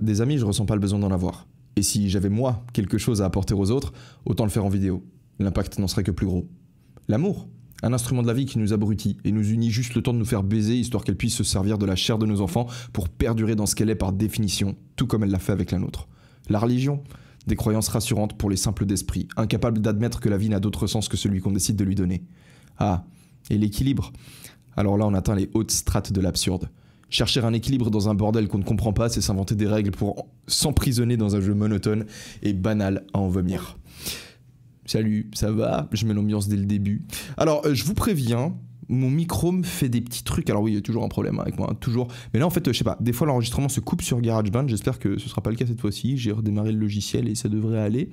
Des amis, je ressens pas le besoin d'en avoir. Et si j'avais moi quelque chose à apporter aux autres, autant le faire en vidéo. L'impact n'en serait que plus gros. L'amour, un instrument de la vie qui nous abrutit et nous unit juste le temps de nous faire baiser histoire qu'elle puisse se servir de la chair de nos enfants pour perdurer dans ce qu'elle est par définition, tout comme elle l'a fait avec la nôtre. La religion, des croyances rassurantes pour les simples d'esprit, incapables d'admettre que la vie n'a d'autre sens que celui qu'on décide de lui donner. Ah, et l'équilibre. Alors là, on atteint les hautes strates de l'absurde. Chercher un équilibre dans un bordel qu'on ne comprend pas, c'est s'inventer des règles pour s'emprisonner dans un jeu monotone et banal à en vomir. Salut, ça va? Je mets l'ambiance dès le début. Alors, je vous préviens, mon micro me fait des petits trucs. Alors oui, il y a toujours un problème avec moi, toujours. Mais là, en fait, je sais pas, des fois l'enregistrement se coupe sur GarageBand. J'espère que ce sera pas le cas cette fois-ci. J'ai redémarré le logiciel et ça devrait aller.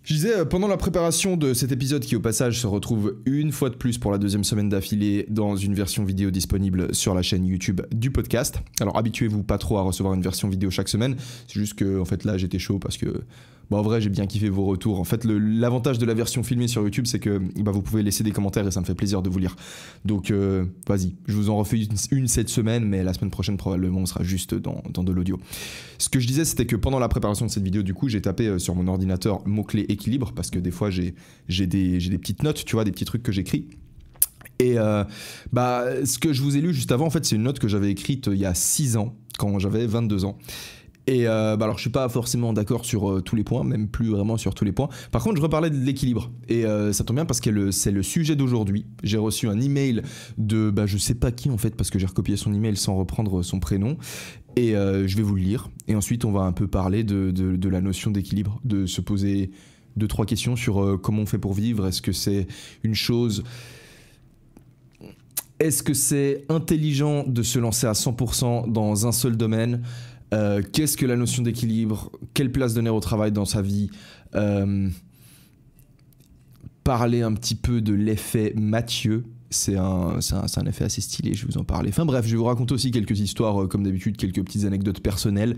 Je disais, pendant la préparation de cet épisode qui au passage se retrouve une fois de plus pour la deuxième semaine d'affilée dans une version vidéo disponible sur la chaîne YouTube du podcast. Alors habituez-vous pas trop à recevoir une version vidéo chaque semaine, c'est juste que en fait là j'étais chaud parce que en vrai j'ai bien kiffé vos retours. En fait l'avantage de la version filmée sur YouTube c'est que vous pouvez laisser des commentaires et ça me fait plaisir de vous lire. Donc vas-y, je vous en refais une cette semaine, mais la semaine prochaine probablement on sera juste dans de l'audio. Ce que je disais c'était que pendant la préparation de cette vidéo du coup j'ai tapé sur mon ordinateur mot-clé équilibre parce que des fois j'ai des petites notes, tu vois, des petits trucs que j'écris. Et ce que je vous ai lu juste avant en fait c'est une note que j'avais écrite il y a 6 ans quand j'avais 22 ans. Et alors je suis pas forcément d'accord sur tous les points, même plus vraiment sur tous les points. Par contre je reparlais de l'équilibre et ça tombe bien parce que c'est le sujet d'aujourd'hui. J'ai reçu un email de je sais pas qui en fait parce que j'ai recopié son email sans reprendre son prénom. Et je vais vous le lire et ensuite on va un peu parler de la notion d'équilibre, de se poser 2-3 questions sur comment on fait pour vivre. Est-ce que c'est une chose... Est-ce que c'est intelligent de se lancer à 100% dans un seul domaine? Qu'est-ce que la notion d'équilibre? Quelle place donner au travail dans sa vie? Parler un petit peu de l'effet Mathieu. C'est un effet assez stylé, je vais vous en parler. Enfin bref, je vais vous raconter aussi quelques histoires, comme d'habitude, quelques petites anecdotes personnelles.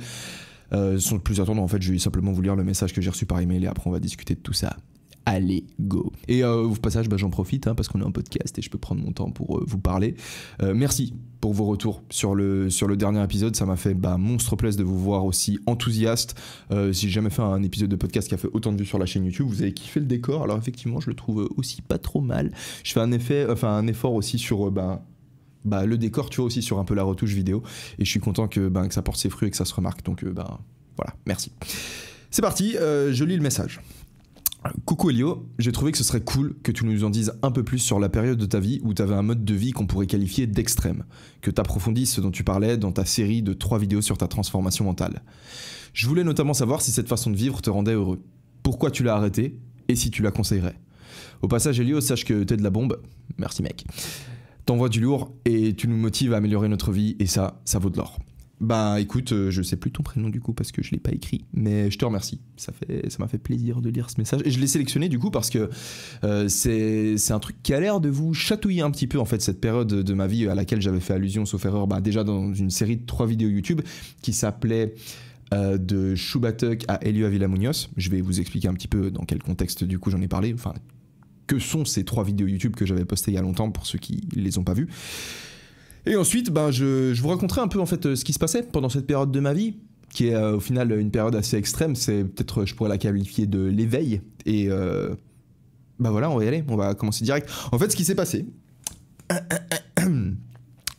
Sans plus attendre, en fait, je vais simplement vous lire le message que j'ai reçu par email et après on va discuter de tout ça. Allez, go. Et au passage, j'en profite parce qu'on est en podcast et je peux prendre mon temps pour vous parler. Merci pour vos retours sur le dernier épisode. Ça m'a fait monstre plaisir de vous voir aussi enthousiaste. Si j'ai jamais fait un épisode de podcast qui a fait autant de vues sur la chaîne YouTube, vous avez kiffé le décor. Alors effectivement, je le trouve aussi pas trop mal. Je fais un effort aussi sur... le décor, tu vois, aussi sur un peu la retouche vidéo. Et je suis content que ça porte ses fruits et que ça se remarque. Donc voilà, merci. C'est parti, je lis le message. Coucou Elio, j'ai trouvé que ce serait cool que tu nous en dises un peu plus sur la période de ta vie où tu avais un mode de vie qu'on pourrait qualifier d'extrême, que tu approfondisses ce dont tu parlais dans ta série de 3 vidéos sur ta transformation mentale. Je voulais notamment savoir si cette façon de vivre te rendait heureux, pourquoi tu l'as arrêté et si tu la conseillerais. Au passage Elio, sache que t'es de la bombe, merci mec. T'envoies du lourd et tu nous motives à améliorer notre vie et ça vaut de l'or. Écoute, je sais plus ton prénom du coup parce que je l'ai pas écrit, mais je te remercie. Ça m'a fait plaisir de lire ce message et je l'ai sélectionné du coup parce que c'est un truc qui a l'air de vous chatouiller un petit peu en fait cette période de ma vie à laquelle j'avais fait allusion sauf erreur déjà dans une série de 3 vidéos YouTube qui s'appelait de Choubatek à Elio Avila Munoz. Je vais vous expliquer un petit peu dans quel contexte du coup j'en ai parlé, enfin que sont ces 3 vidéos YouTube que j'avais postées il y a longtemps pour ceux qui les ont pas vues. Et ensuite, je vous raconterai un peu en fait ce qui se passait pendant cette période de ma vie, qui est au final une période assez extrême. C'est peut-être, je pourrais la qualifier de l'éveil. Et voilà, on va y aller. On va commencer direct. En fait, ce qui s'est passé,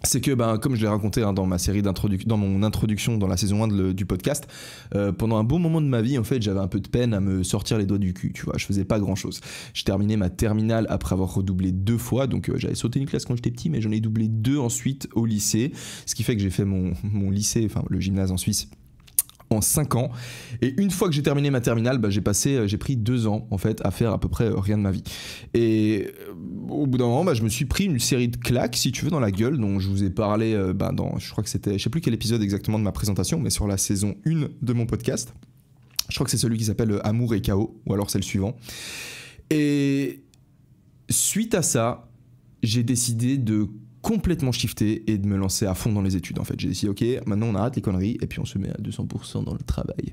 c'est que comme je l'ai raconté dans ma série dans mon introduction dans la saison 1 du podcast, pendant un bon moment de ma vie en fait j'avais un peu de peine à me sortir les doigts du cul, tu vois, je faisais pas grand chose. J'ai terminé ma terminale après avoir redoublé 2 fois, donc j'avais sauté une classe quand j'étais petit mais j'en ai doublé 2 ensuite au lycée, ce qui fait que j'ai fait mon lycée, enfin le gymnase en Suisse en 5 ans, et une fois que j'ai terminé ma terminale, j'ai pris 2 ans en fait à faire à peu près rien de ma vie. Et au bout d'un moment, je me suis pris une série de claques, si tu veux, dans la gueule, dont je vous ai parlé je crois que c'était, je sais plus quel épisode exactement de ma présentation, mais sur la saison 1 de mon podcast. Je crois que c'est celui qui s'appelle Amour et Chaos, ou alors c'est le suivant. Et suite à ça, j'ai décidé de complètement shifté et de me lancer à fond dans les études en fait. J'ai décidé ok, maintenant on arrête les conneries et puis on se met à 200% dans le travail.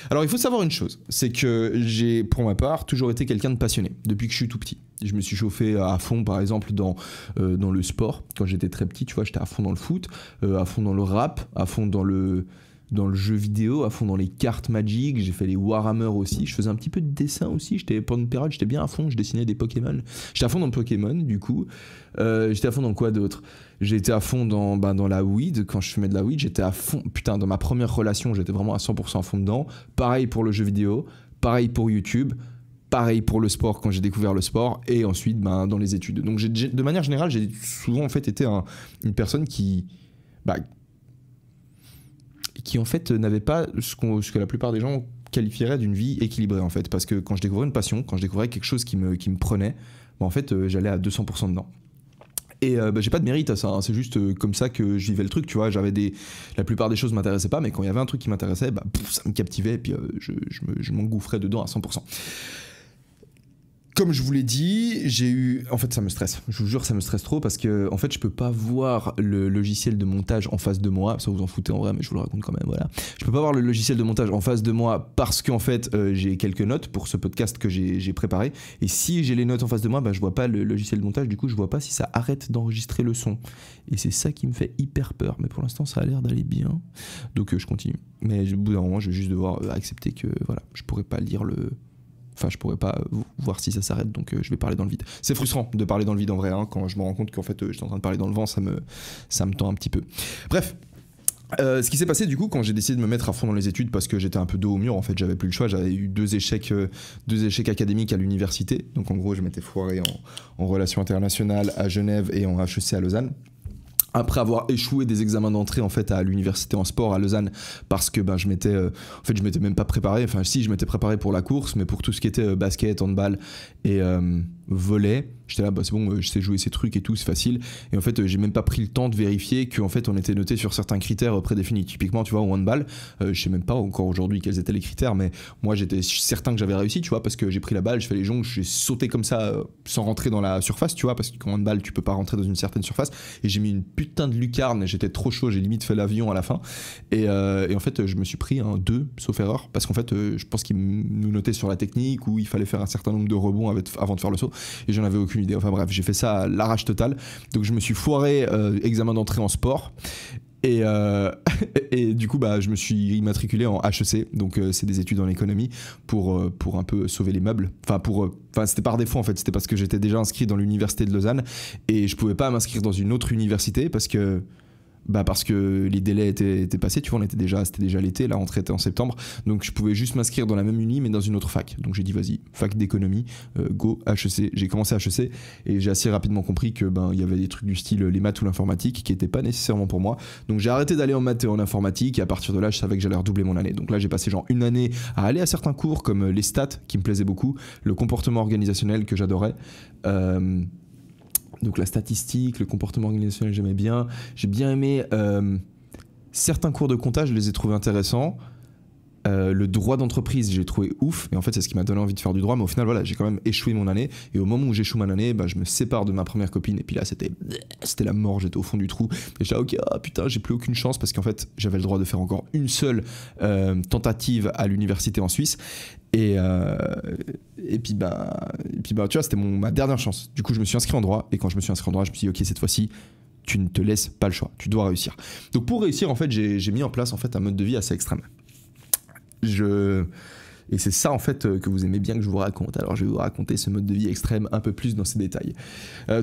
Alors il faut savoir une chose, c'est que j'ai pour ma part toujours été quelqu'un de passionné depuis que je suis tout petit. Je me suis chauffé à fond par exemple dans le sport. Quand j'étais très petit, tu vois, j'étais à fond dans le foot, à fond dans le rap, à fond dans le dans le jeu vidéo, à fond dans les cartes Magic, j'ai fait les Warhammer aussi, je faisais un petit peu de dessin aussi, pendant une période j'étais bien à fond, je dessinais des Pokémon, j'étais à fond dans Pokémon du coup, j'étais à fond dans quoi d'autre? J'étais à fond dans la weed, quand je fumais de la weed, j'étais à fond, putain, dans ma première relation, j'étais vraiment à 100% à fond dedans, pareil pour le jeu vidéo, pareil pour YouTube, pareil pour le sport quand j'ai découvert le sport, et ensuite dans les études. Donc de manière générale, j'ai souvent en fait été une personne qui en fait n'avait pas ce que la plupart des gens qualifieraient d'une vie équilibrée en fait, parce que quand je découvrais une passion, quand je découvrais quelque chose qui me prenait, en fait j'allais à 200% dedans. Et j'ai pas de mérite à ça, hein. C'est juste comme ça que je vivais le truc, tu vois. La plupart des choses m'intéressaient pas, mais quand il y avait un truc qui m'intéressait, ça me captivait, et puis je m'engouffrais dedans à 100%. Comme je vous l'ai dit, en fait, ça me stresse. Je vous jure, ça me stresse trop parce que, en fait, je peux pas voir le logiciel de montage en face de moi. Ça vous en foutez en vrai, mais je vous le raconte quand même, voilà. Je peux pas voir le logiciel de montage en face de moi parce qu'en fait, j'ai quelques notes pour ce podcast que j'ai préparé. Et si j'ai les notes en face de moi, je vois pas le logiciel de montage. Du coup, je vois pas si ça arrête d'enregistrer le son. Et c'est ça qui me fait hyper peur. Mais pour l'instant, ça a l'air d'aller bien. Donc, je continue. Mais au bout d'un moment, je vais juste devoir accepter que, voilà, je pourrais pas lire Enfin, je pourrais pas voir si ça s'arrête, donc je vais parler dans le vide. C'est frustrant de parler dans le vide en vrai, hein, quand je me rends compte qu'en fait j'étais en train de parler dans le vent, ça me tend un petit peu. Bref, ce qui s'est passé du coup quand j'ai décidé de me mettre à fond dans les études, parce que j'étais un peu dos au mur, en fait j'avais plus le choix, j'avais eu deux échecs académiques à l'université, donc en gros je m'étais foiré en relations internationales à Genève et en HEC à Lausanne. Après avoir échoué des examens d'entrée en fait à l'université en sport à Lausanne, parce que je m'étais même pas préparé, enfin si, je m'étais préparé pour la course, mais pour tout ce qui était basket, handball et volley, j'étais là, c'est bon, je sais jouer ces trucs et tout, c'est facile. Et en fait, j'ai même pas pris le temps de vérifier qu'en fait, on était noté sur certains critères prédéfinis. Typiquement, tu vois, au handball, je sais même pas encore aujourd'hui quels étaient les critères, mais moi, j'étais certain que j'avais réussi, tu vois, parce que j'ai pris la balle, je fais les jongles, j'ai sauté comme ça, sans rentrer dans la surface, tu vois, parce qu'en handball, tu peux pas rentrer dans une certaine surface. Et j'ai mis une putain de lucarne, j'étais trop chaud, j'ai limite fait l'avion à la fin. Et en fait, je me suis pris un 2, sauf erreur, parce qu'en fait, je pense qu'ils nous notaient sur la technique où il fallait faire un certain nombre de rebonds avant de faire le saut. Et j'en avais aucune idée. Enfin bref, j'ai fait ça à l'arrache totale. Donc je me suis foiré examen d'entrée en sport. Et du coup, je me suis immatriculé en HEC. Donc c'est des études en économie pour un peu sauver les meubles. Enfin, c'était par défaut en fait. C'était parce que j'étais déjà inscrit dans l'université de Lausanne et je pouvais pas m'inscrire dans une autre université parce que les délais étaient passés, tu vois, c'était déjà l'été, la rentrée était en septembre, donc je pouvais juste m'inscrire dans la même uni mais dans une autre fac. Donc j'ai dit vas-y, fac d'économie, go HEC. J'ai commencé HEC et j'ai assez rapidement compris que il y avait des trucs du style les maths ou l'informatique qui n'étaient pas nécessairement pour moi. Donc j'ai arrêté d'aller en maths et en informatique et à partir de là je savais que j'allais redoubler mon année. Donc là j'ai passé genre une année à aller à certains cours comme les stats qui me plaisaient beaucoup, le comportement organisationnel que j'adorais. Donc la statistique, le comportement organisationnel, j'aimais bien. J'ai bien aimé certains cours de compta, je les ai trouvés intéressants. Le droit d'entreprise, j'ai trouvé ouf. Et en fait, c'est ce qui m'a donné envie de faire du droit. Mais au final, voilà, j'ai quand même échoué mon année. Et au moment où j'échoue mon année, je me sépare de ma première copine. Et puis là, c'était la mort. J'étais au fond du trou. Et j'étais ok, putain, j'ai plus aucune chance parce qu'en fait, j'avais le droit de faire encore une seule tentative à l'université en Suisse. Et puis tu vois, c'était ma dernière chance. Du coup, je me suis inscrit en droit. Et quand je me suis inscrit en droit, je me suis dit ok, cette fois-ci, tu ne te laisses pas le choix. Tu dois réussir. Donc pour réussir, en fait, j'ai mis en place en fait un mode de vie assez extrême. Et c'est ça en fait que vous aimez bien que je vous raconte. Alors je vais vous raconter ce mode de vie extrême un peu plus dans ses détails.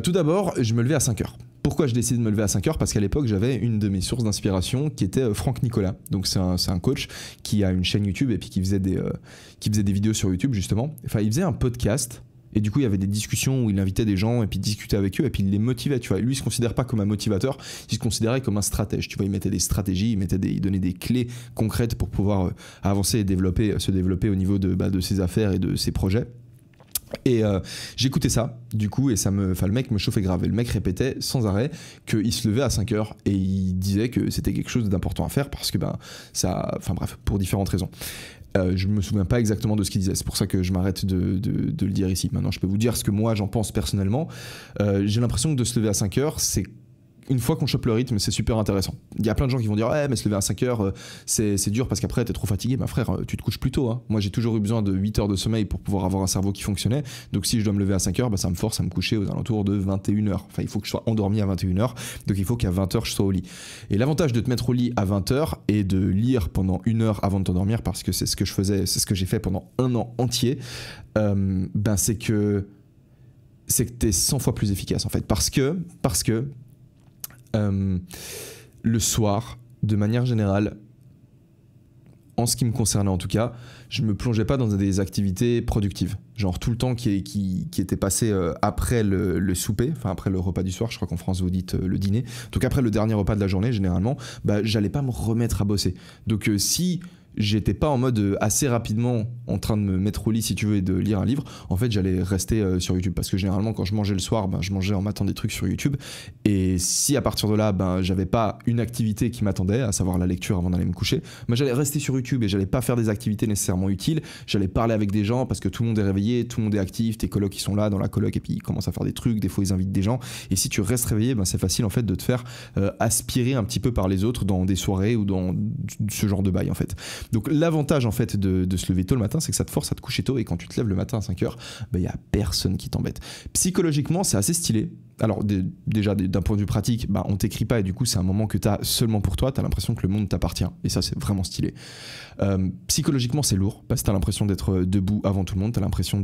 Tout d'abord, je me levais à 5h. Pourquoi je décidé de me lever à 5h? Parce qu'à l'époque, j'avais une de mes sources d'inspiration qui était Franck Nicolas. Donc c'est un coach qui a une chaîne YouTube et puis qui faisait des vidéos sur YouTube justement. Enfin, il faisait un podcast. Et du coup, il y avait des discussions où il invitait des gens et puis discutait avec eux et puis il les motivait, tu vois. Lui, il se considère pas comme un motivateur, il se considérait comme un stratège, tu vois. Il mettait des stratégies, il donnait des clés concrètes pour pouvoir avancer et se développer au niveau de ses affaires et de ses projets. Et j'écoutais ça, du coup, et le mec me chauffait grave. Et le mec répétait sans arrêt qu'il se levait à 5h et il disait que c'était quelque chose d'important à faire parce que pour différentes raisons. Je me souviens pas exactement de ce qu'il disait, c'est pour ça que je m'arrête de le dire ici. Maintenant, je peux vous dire ce que moi j'en pense personnellement. J'ai l'impression que de se lever à 5h, une fois qu'on chope le rythme, c'est super intéressant. Il y a plein de gens qui vont dire ouais, mais se lever à 5 heures, c'est dur parce qu'après t'es trop fatigué. Ma frère, tu te couches plus tôt, hein. Moi j'ai toujours eu besoin de 8 heures de sommeil pour pouvoir avoir un cerveau qui fonctionnait. Donc si je dois me lever à 5 heures, bah, ça me force à me coucher aux alentours de 21 heures. Enfin, il faut que je sois endormi à 21 heures. Donc il faut qu'à 20 heures je sois au lit. Et l'avantage de te mettre au lit à 20 heures et de lire pendant 1 heure avant de t'endormir, parce que c'est ce que je faisais, c'est ce que j'ai fait pendant 1 an entier, ben c'est que t'es 100 fois plus efficace en fait. Parce que le soir, de manière générale, en ce qui me concernait en tout cas, je me plongeais pas dans des activités productives. Genre tout le temps qui était passé après le souper, enfin après le repas du soir, je crois qu'en France vous dites le dîner. Donc après le dernier repas de la journée, généralement, bah, j'allais pas me remettre à bosser. Donc si j'étais pas en mode assez rapidement en train de me mettre au lit si tu veux et de lire un livre, en fait j'allais rester sur YouTube, parce que généralement quand je mangeais le soir, ben, je mangeais en m'attendant des trucs sur YouTube, et si à partir de là ben, j'avais pas une activité qui m'attendait, à savoir la lecture avant d'aller me coucher, ben, j'allais rester sur YouTube et j'allais pas faire des activités nécessairement utiles, j'allais parler avec des gens parce que tout le monde est réveillé, tout le monde est actif, tes colocs ils sont là dans la coloc et puis ils commencent à faire des trucs, des fois ils invitent des gens, et si tu restes réveillé, ben, c'est facile en fait de te faire aspirer un petit peu par les autres dans des soirées ou dans ce genre de bail en fait. Donc l'avantage en fait de se lever tôt le matin, c'est que ça te force à te coucher tôt, et quand tu te lèves le matin à 5 heures, il n'y a personne qui t'embête. Psychologiquement, c'est assez stylé. Alors déjà d'un point de vue pratique, bah, on t'écrit pas et du coup c'est un moment que tu as seulement pour toi, tu as l'impression que le monde t'appartient, et ça c'est vraiment stylé. Psychologiquement c'est lourd, parce que tu as l'impression d'être debout avant tout le monde, tu as l'impression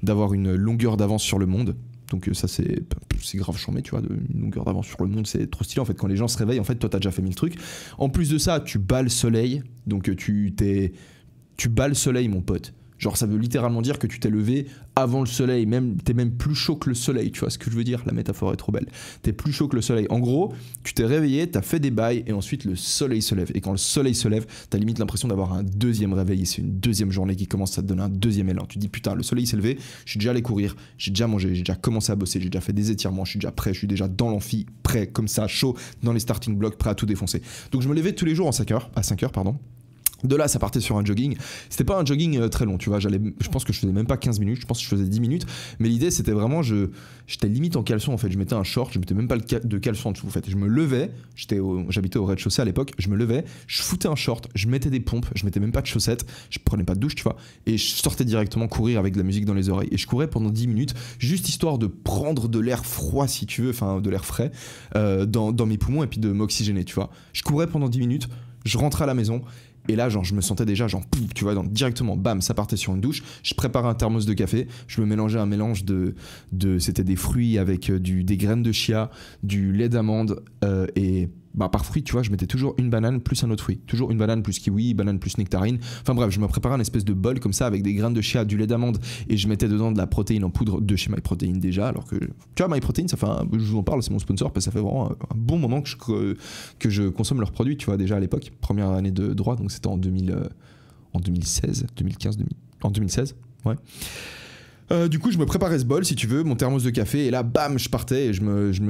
d'avoir une longueur d'avance sur le monde. Donc ça c'est grave chambé, tu vois, une longueur d'avance sur le monde, c'est trop stylé en fait. Quand les gens se réveillent, en fait toi t'as déjà fait 1000 trucs. En plus de ça, tu bats le soleil, donc tu bats le soleil mon pote. Genre ça veut littéralement dire que tu t'es levé avant le soleil, t'es même plus chaud que le soleil, tu vois ce que je veux dire? La métaphore est trop belle. T'es plus chaud que le soleil. En gros, tu t'es réveillé, t'as fait des bails et ensuite le soleil se lève. Et quand le soleil se lève, t'as limite l'impression d'avoir un deuxième réveil, et c'est une deuxième journée qui commence, ça te donne un deuxième élan. Tu te dis putain, le soleil s'est levé, je suis déjà allé courir, j'ai déjà mangé, j'ai déjà commencé à bosser, j'ai déjà fait des étirements, je suis déjà prêt, je suis déjà dans l'amphi, prêt comme ça, chaud, dans les starting blocks, prêt à tout défoncer. Donc je me levais tous les jours à 5 heures. De là, ça partait sur un jogging. C'était pas un jogging très long, tu vois. Je pense que je faisais même pas 15 minutes, je pense que je faisais 10 minutes. Mais l'idée, c'était vraiment, j'étais limite en caleçon, en fait. Je mettais un short, je mettais même pas de caleçon en dessous, en fait. Je me levais, j'habitais au rez-de-chaussée à l'époque, je me levais, je foutais un short, je mettais des pompes, je mettais même pas de chaussettes, je prenais pas de douche, tu vois. Et je sortais directement courir avec de la musique dans les oreilles. Et je courais pendant 10 minutes, juste histoire de prendre de l'air froid, si tu veux, enfin de l'air frais, dans mes poumons, et puis de m'oxygéner, tu vois. Je courais pendant 10 minutes, je rentrais à la maison. Et là, genre, je me sentais déjà, genre, pouf, tu vois, directement, bam, ça partait sur une douche. Je préparais un thermos de café. Je me mélangeais un mélange c'était des fruits avec des graines de chia, du lait d'amande et bah, par fruit, tu vois, je mettais toujours une banane plus un autre fruit. Toujours une banane plus kiwi, banane plus nectarine. Enfin bref, je me préparais un espèce de bol comme ça avec des graines de chia, du lait d'amande, et je mettais dedans de la protéine en poudre de chez MyProtein déjà. Alors que, tu vois, MyProtein, ça fait je vous en parle, c'est mon sponsor, parce que ça fait vraiment un bon moment que je consomme leurs produits, tu vois, déjà à l'époque. Première année de droit, donc c'était en 2016, 2015, en 2016, ouais. Du coup, je me préparais ce bol, si tu veux, mon thermos de café, et là, bam, je partais et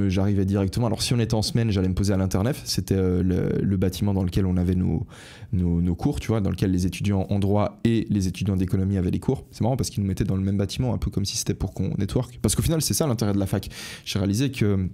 j'arrivais directement. Alors, si on était en semaine, j'allais me poser à l'Internef. C'était le bâtiment dans lequel on avait nos cours, tu vois, dans lequel les étudiants en droit et les étudiants d'économie avaient les cours. C'est marrant parce qu'ils nous mettaient dans le même bâtiment, un peu comme si c'était pour qu'on network. Parce qu'au final, c'est ça l'intérêt de la fac. J'ai réalisé que,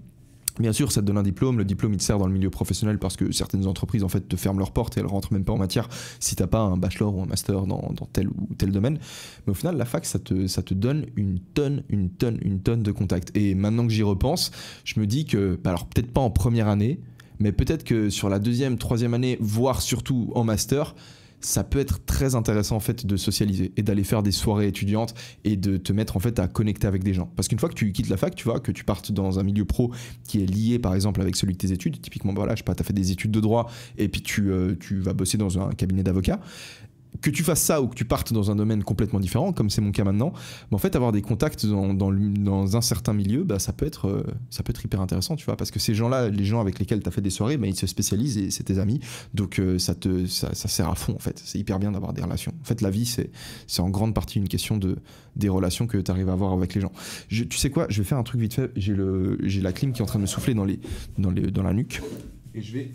bien sûr, ça te donne un diplôme. Le diplôme, il te sert dans le milieu professionnel parce que certaines entreprises, en fait, te ferment leurs portes et elles rentrent même pas en matière si t'as pas un bachelor ou un master dans tel ou tel domaine. Mais au final, la fac, ça te donne une tonne de contacts. Et maintenant que j'y repense, je me dis que, alors peut-être pas en première année, mais peut-être que sur la deuxième, troisième année, voire surtout en master, ça peut être très intéressant en fait de socialiser et d'aller faire des soirées étudiantes et de te mettre en fait à connecter avec des gens. Parce qu'une fois que tu quittes la fac, tu vois, que tu partes dans un milieu pro qui est lié par exemple avec celui de tes études, typiquement voilà, je sais pas, t'as fait des études de droit et puis tu vas bosser dans un cabinet d'avocats, que tu fasses ça ou que tu partes dans un domaine complètement différent, comme c'est mon cas maintenant, en fait, avoir des contacts dans un certain milieu, bah, ça peut être hyper intéressant, tu vois, parce que ces gens-là, les gens avec lesquels tu as fait des soirées, bah, ils se spécialisent et c'est tes amis, donc ça sert à fond, en fait. C'est hyper bien d'avoir des relations. En fait, la vie, c'est en grande partie une question des relations que tu arrives à avoir avec les gens. Tu sais quoi, je vais faire un truc vite fait. J'ai la clim qui est en train de me souffler dans la nuque, et je vais...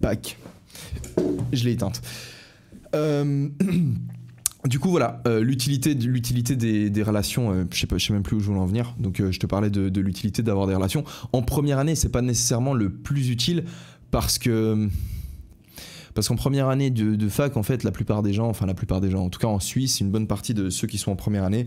Pack. Je l'ai éteinte. Du coup, voilà, l'utilité des relations, je sais même plus où je voulais en venir. Donc, je te parlais de l'utilité d'avoir des relations. En première année, c'est pas nécessairement le plus utile parce qu'en première année de fac, en fait, la plupart des gens, en tout cas en Suisse, une bonne partie de ceux qui sont en première année,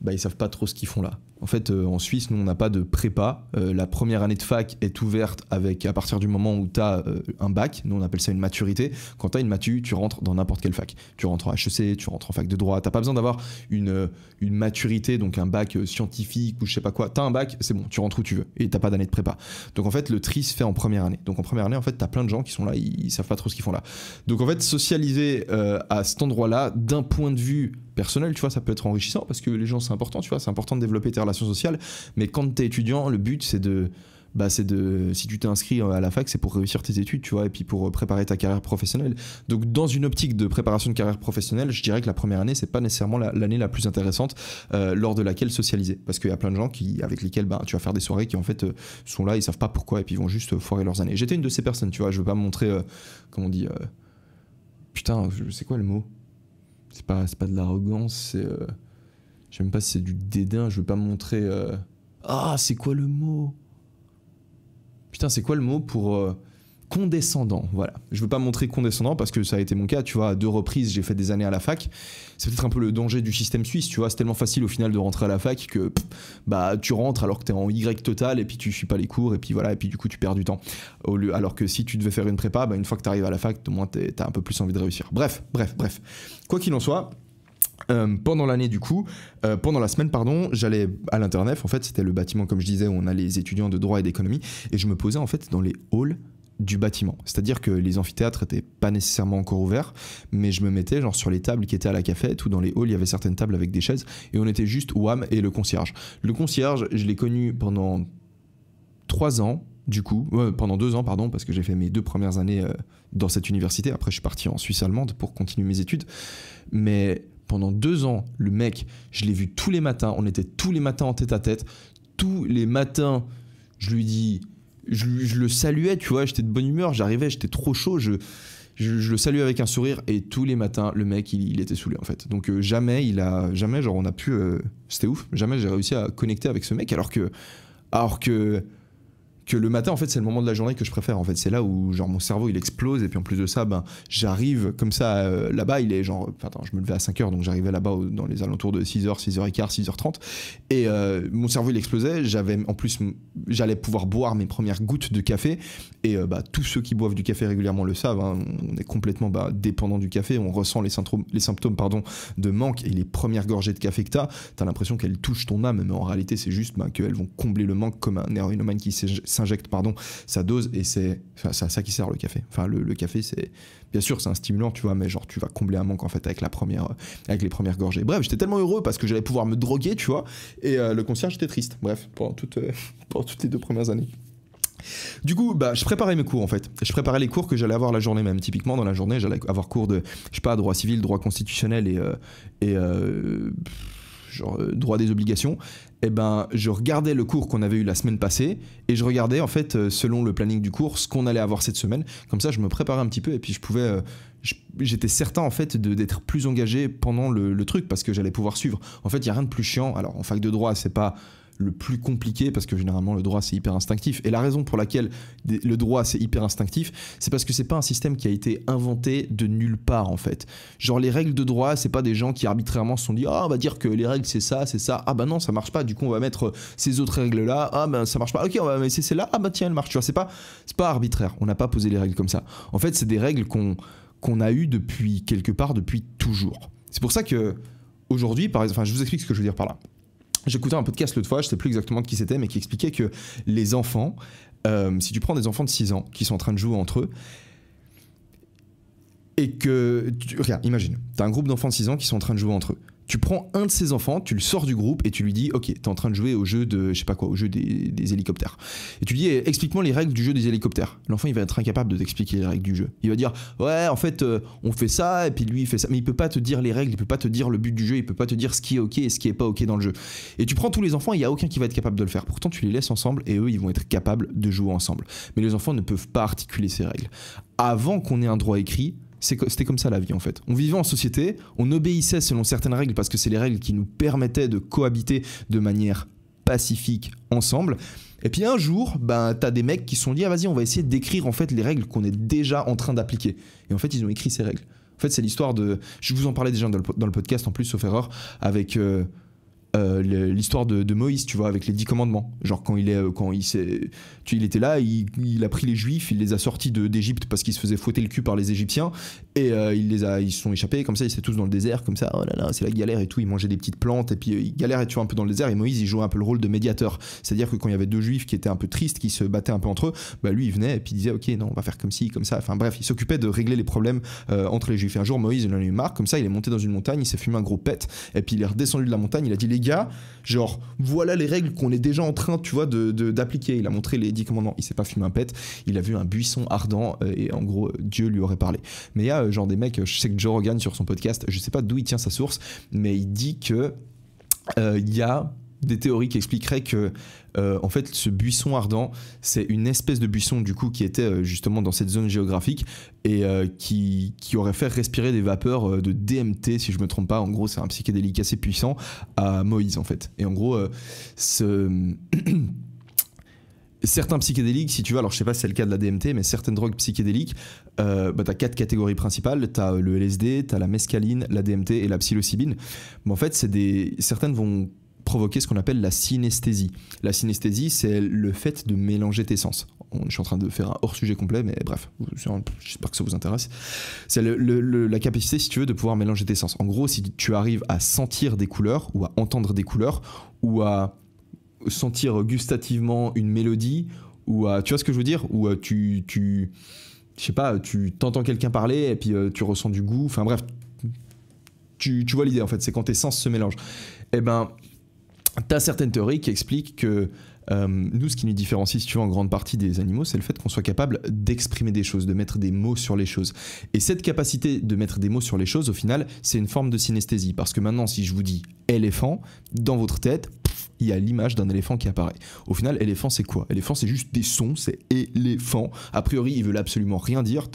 bah, ils savent pas trop ce qu'ils font là. En fait, en Suisse, nous, on n'a pas de prépa. La première année de fac est ouverte à partir du moment où tu as un bac. Nous, on appelle ça une maturité. Quand tu as une matu, tu rentres dans n'importe quelle fac. Tu rentres en HEC, tu rentres en fac de droit. Tu n'as pas besoin d'avoir une maturité, donc un bac scientifique ou je sais pas quoi. Tu as un bac, c'est bon, tu rentres où tu veux. Et tu n'as pas d'année de prépa. Donc, en fait, le tri se fait en première année. Donc, en première année, en fait, tu as plein de gens qui sont là, ils savent pas trop ce qu'ils font là. Donc, en fait, socialiser à cet endroit-là, d'un point de vue personnel, tu vois, ça peut être enrichissant parce que les gens, c'est important, tu vois, c'est important de développer tes relations sociales. Mais quand t'es étudiant, le but, c'est de, si tu t'es inscrit à la fac, c'est pour réussir tes études, tu vois, et puis pour préparer ta carrière professionnelle. Donc, dans une optique de préparation de carrière professionnelle, je dirais que la première année, c'est pas nécessairement l'année la plus intéressante lors de laquelle socialiser. Parce qu'il y a plein de gens avec lesquels tu vas faire des soirées qui, en fait, sont là, ils savent pas pourquoi, et puis ils vont juste foirer leurs années. J'étais une de ces personnes, tu vois, je veux pas me montrer, comment on dit, putain, c'est quoi le mot ? C'est pas de l'arrogance, c'est. Je sais même pas si c'est du dédain, je veux pas me montrer. Ah, c'est quoi le mot ? Putain, c'est quoi le mot pour condescendant ? Voilà. Je veux pas me montrer condescendant parce que ça a été mon cas, tu vois, à 2 reprises, j'ai fait des années à la fac. C'est peut-être un peu le danger du système suisse, tu vois, c'est tellement facile au final de rentrer à la fac que tu rentres alors que t'es en Y total et puis tu suis pas les cours et puis voilà, et puis du coup tu perds du temps. Alors que si tu devais faire une prépa, une fois que t'arrives à la fac, au moins t'as un peu plus envie de réussir. Bref. Quoi qu'il en soit, pendant l'année du coup, pendant la semaine pardon, j'allais à l'internef, en fait c'était le bâtiment comme je disais où on a les étudiants de droit et d'économie et je me posais en fait dans les halls du bâtiment, c'est-à-dire que les amphithéâtres étaient pas nécessairement encore ouverts, mais je me mettais genre sur les tables qui étaient à la cafette ou dans les halls il y avait certaines tables avec des chaises et on était juste WAM et le concierge. Le concierge, je l'ai connu pendant 3 ans. Du coup, pendant 2 ans, pardon, parce que j'ai fait mes 2 premières années dans cette université. Après, je suis parti en Suisse allemande pour continuer mes études. Mais pendant 2 ans, le mec, je l'ai vu tous les matins. On était tous les matins en tête-à-tête. Tous les matins, je lui dis... Je le saluais, tu vois, j'étais de bonne humeur. J'arrivais, j'étais trop chaud. Je le saluais avec un sourire. Et tous les matins, le mec, il était saoulé, en fait. Donc, jamais, genre, on a pu... c'était ouf. Jamais j'ai réussi à connecter avec ce mec. Alors que le matin, en fait, c'est le moment de la journée que je préfère. En fait, c'est là où genre mon cerveau il explose et puis en plus de ça, j'arrive comme ça là-bas. Il est genre, attends, je me levais à 5h, donc j'arrivais là-bas dans les alentours de 6h, 6h15, 6h30. Et mon cerveau il explosait. En plus, j'allais pouvoir boire mes premières gouttes de café. Et tous ceux qui boivent du café régulièrement le savent. Hein, on est complètement dépendant du café. On ressent les symptômes de manque et les premières gorgées de café que t'as l'impression qu'elles touchent ton âme, mais en réalité, c'est juste qu'elles vont combler le manque comme un héroïnomane qui s'injecte sa dose et c'est à ça qui sert le café. Enfin, le café, c'est bien sûr c'est un stimulant, tu vois, mais genre tu vas combler un manque en fait avec les premières gorgées. Bref, j'étais tellement heureux parce que j'allais pouvoir me droguer, tu vois, et le concierge était triste. Bref, pendant toutes les 2 premières années. Du coup, je préparais mes cours en fait. Je préparais les cours que j'allais avoir la journée même. Typiquement, dans la journée, j'allais avoir cours de, je sais pas, droit civil, droit constitutionnel et droit des obligations. Et je regardais le cours qu'on avait eu la semaine passée et je regardais en fait selon le planning du cours ce qu'on allait avoir cette semaine. Comme ça, je me préparais un petit peu et puis j'étais certain en fait d'être plus engagé pendant le truc parce que j'allais pouvoir suivre. En fait, il y a rien de plus chiant. Alors en fac de droit, c'est pas le plus compliqué parce que généralement le droit c'est hyper instinctif et la raison pour laquelle le droit c'est hyper instinctif c'est parce que c'est pas un système qui a été inventé de nulle part en fait. Genre les règles de droit c'est pas des gens qui arbitrairement se sont dit on va dire que les règles c'est ça, non ça marche pas, du coup on va mettre ces autres règles là, ça marche pas, ok on va mettre celle-là, tiens elle marche, tu vois, c'est pas arbitraire, on n'a pas posé les règles comme ça. En fait c'est des règles qu'on a eues depuis toujours. C'est pour ça que aujourd'hui par exemple, je vous explique ce que je veux dire par là. J'écoutais un podcast l'autre fois, je sais plus exactement de qui c'était, mais qui expliquait que les enfants, si tu prends des enfants de 6 ans qui sont en train de jouer entre eux, et que... Regarde, imagine, tu as un groupe d'enfants de 6 ans qui sont en train de jouer entre eux. Tu prends un de ces enfants, tu le sors du groupe et tu lui dis ok, t'es en train de jouer au jeu de, je sais pas quoi, au jeu des hélicoptères. Et tu lui dis explique-moi les règles du jeu des hélicoptères. L'enfant il va être incapable de t'expliquer les règles du jeu. Il va dire ouais en fait on fait ça et puis lui il fait ça, mais il peut pas te dire les règles, il peut pas te dire le but du jeu, il peut pas te dire ce qui est ok et ce qui est pas ok dans le jeu. Et tu prends tous les enfants, il y a aucun qui va être capable de le faire. Pourtant tu les laisses ensemble et eux ils vont être capables de jouer ensemble. Mais les enfants ne peuvent pas articuler ces règles. Avant qu'on ait un droit écrit, C'était comme ça la vie en fait. On vivait en société, on obéissait selon certaines règles parce que c'est les règles qui nous permettaient de cohabiter de manière pacifique ensemble. Et puis un jour, t'as des mecs qui se sont dit ah vas-y on va essayer d'écrire en fait les règles qu'on est déjà en train d'appliquer. Et en fait ils ont écrit ces règles. En fait c'est l'histoire de, je vous en parlais déjà dans le podcast en plus sauf erreur, avec l'histoire de Moïse, tu vois, avec les 10 commandements. Genre quand il était là, il a pris les Juifs, il les a sortis d'Égypte parce qu'ils se faisaient fouetter le cul par les Égyptiens et ils se sont échappés comme ça, ils étaient tous dans le désert comme ça. Oh là là, c'est la galère et tout. Ils mangeaient des petites plantes et puis ils galéraient, tu vois, un peu dans le désert. Et Moïse, il jouait un peu le rôle de médiateur. C'est-à-dire que quand il y avait deux Juifs qui étaient un peu tristes, qui se battaient un peu entre eux, lui il venait et puis il disait ok non on va faire comme ci, comme ça. Enfin bref, il s'occupait de régler les problèmes entre les Juifs. Et un jour Moïse il en a eu marre, comme ça il est monté dans une montagne, il s'est fumé un gros pet et puis il est redescendu de la montagne. Il a dit les gars, genre voilà les règles qu'on est déjà en train, tu vois, d'appliquer. Il a montré les 10 commandements. Il s'est pas fumé un pet. Il a vu un buisson ardent et en gros Dieu lui aurait parlé. Mais il y a genre des mecs, je sais que Joe Rogan sur son podcast, je sais pas d'où il tient sa source, mais il dit que il y a des théories qui expliqueraient que en fait ce buisson ardent c'est une espèce de buisson du coup qui était justement dans cette zone géographique et qui aurait fait respirer des vapeurs de DMT si je me trompe pas. En gros c'est un psychédélique assez puissant à Moïse en fait. Et en gros certains psychédéliques, si tu veux, alors je sais pas si c'est le cas de la DMT, mais certaines drogues psychédéliques, t'as 4 catégories principales. T'as le LSD, t'as la mescaline, la DMT et la psilocybine. Mais en fait, certaines vont provoquer ce qu'on appelle la synesthésie. La synesthésie, c'est le fait de mélanger tes sens. Je suis en train de faire un hors-sujet complet, mais bref, j'espère que ça vous intéresse. C'est la capacité, si tu veux, de pouvoir mélanger tes sens. En gros, si tu arrives à sentir des couleurs, ou à entendre des couleurs, ou à sentir gustativement une mélodie, ou à, tu vois ce que je veux dire, ou je sais pas, tu t'entends quelqu'un parler et puis tu ressens du goût, enfin bref, tu vois l'idée en fait, c'est quand tes sens se mélangent. Et t'as certaines théories qui expliquent que nous, ce qui nous différencie, si tu veux, en grande partie des animaux, c'est le fait qu'on soit capable d'exprimer des choses, de mettre des mots sur les choses. Et cette capacité de mettre des mots sur les choses, au final, c'est une forme de synesthésie. Parce que maintenant, si je vous dis éléphant, dans votre tête, il y a l'image d'un éléphant qui apparaît. Au final, éléphant, c'est quoi? Éléphant, c'est juste des sons, c'est éléphant. A priori, ils veulent absolument rien dire.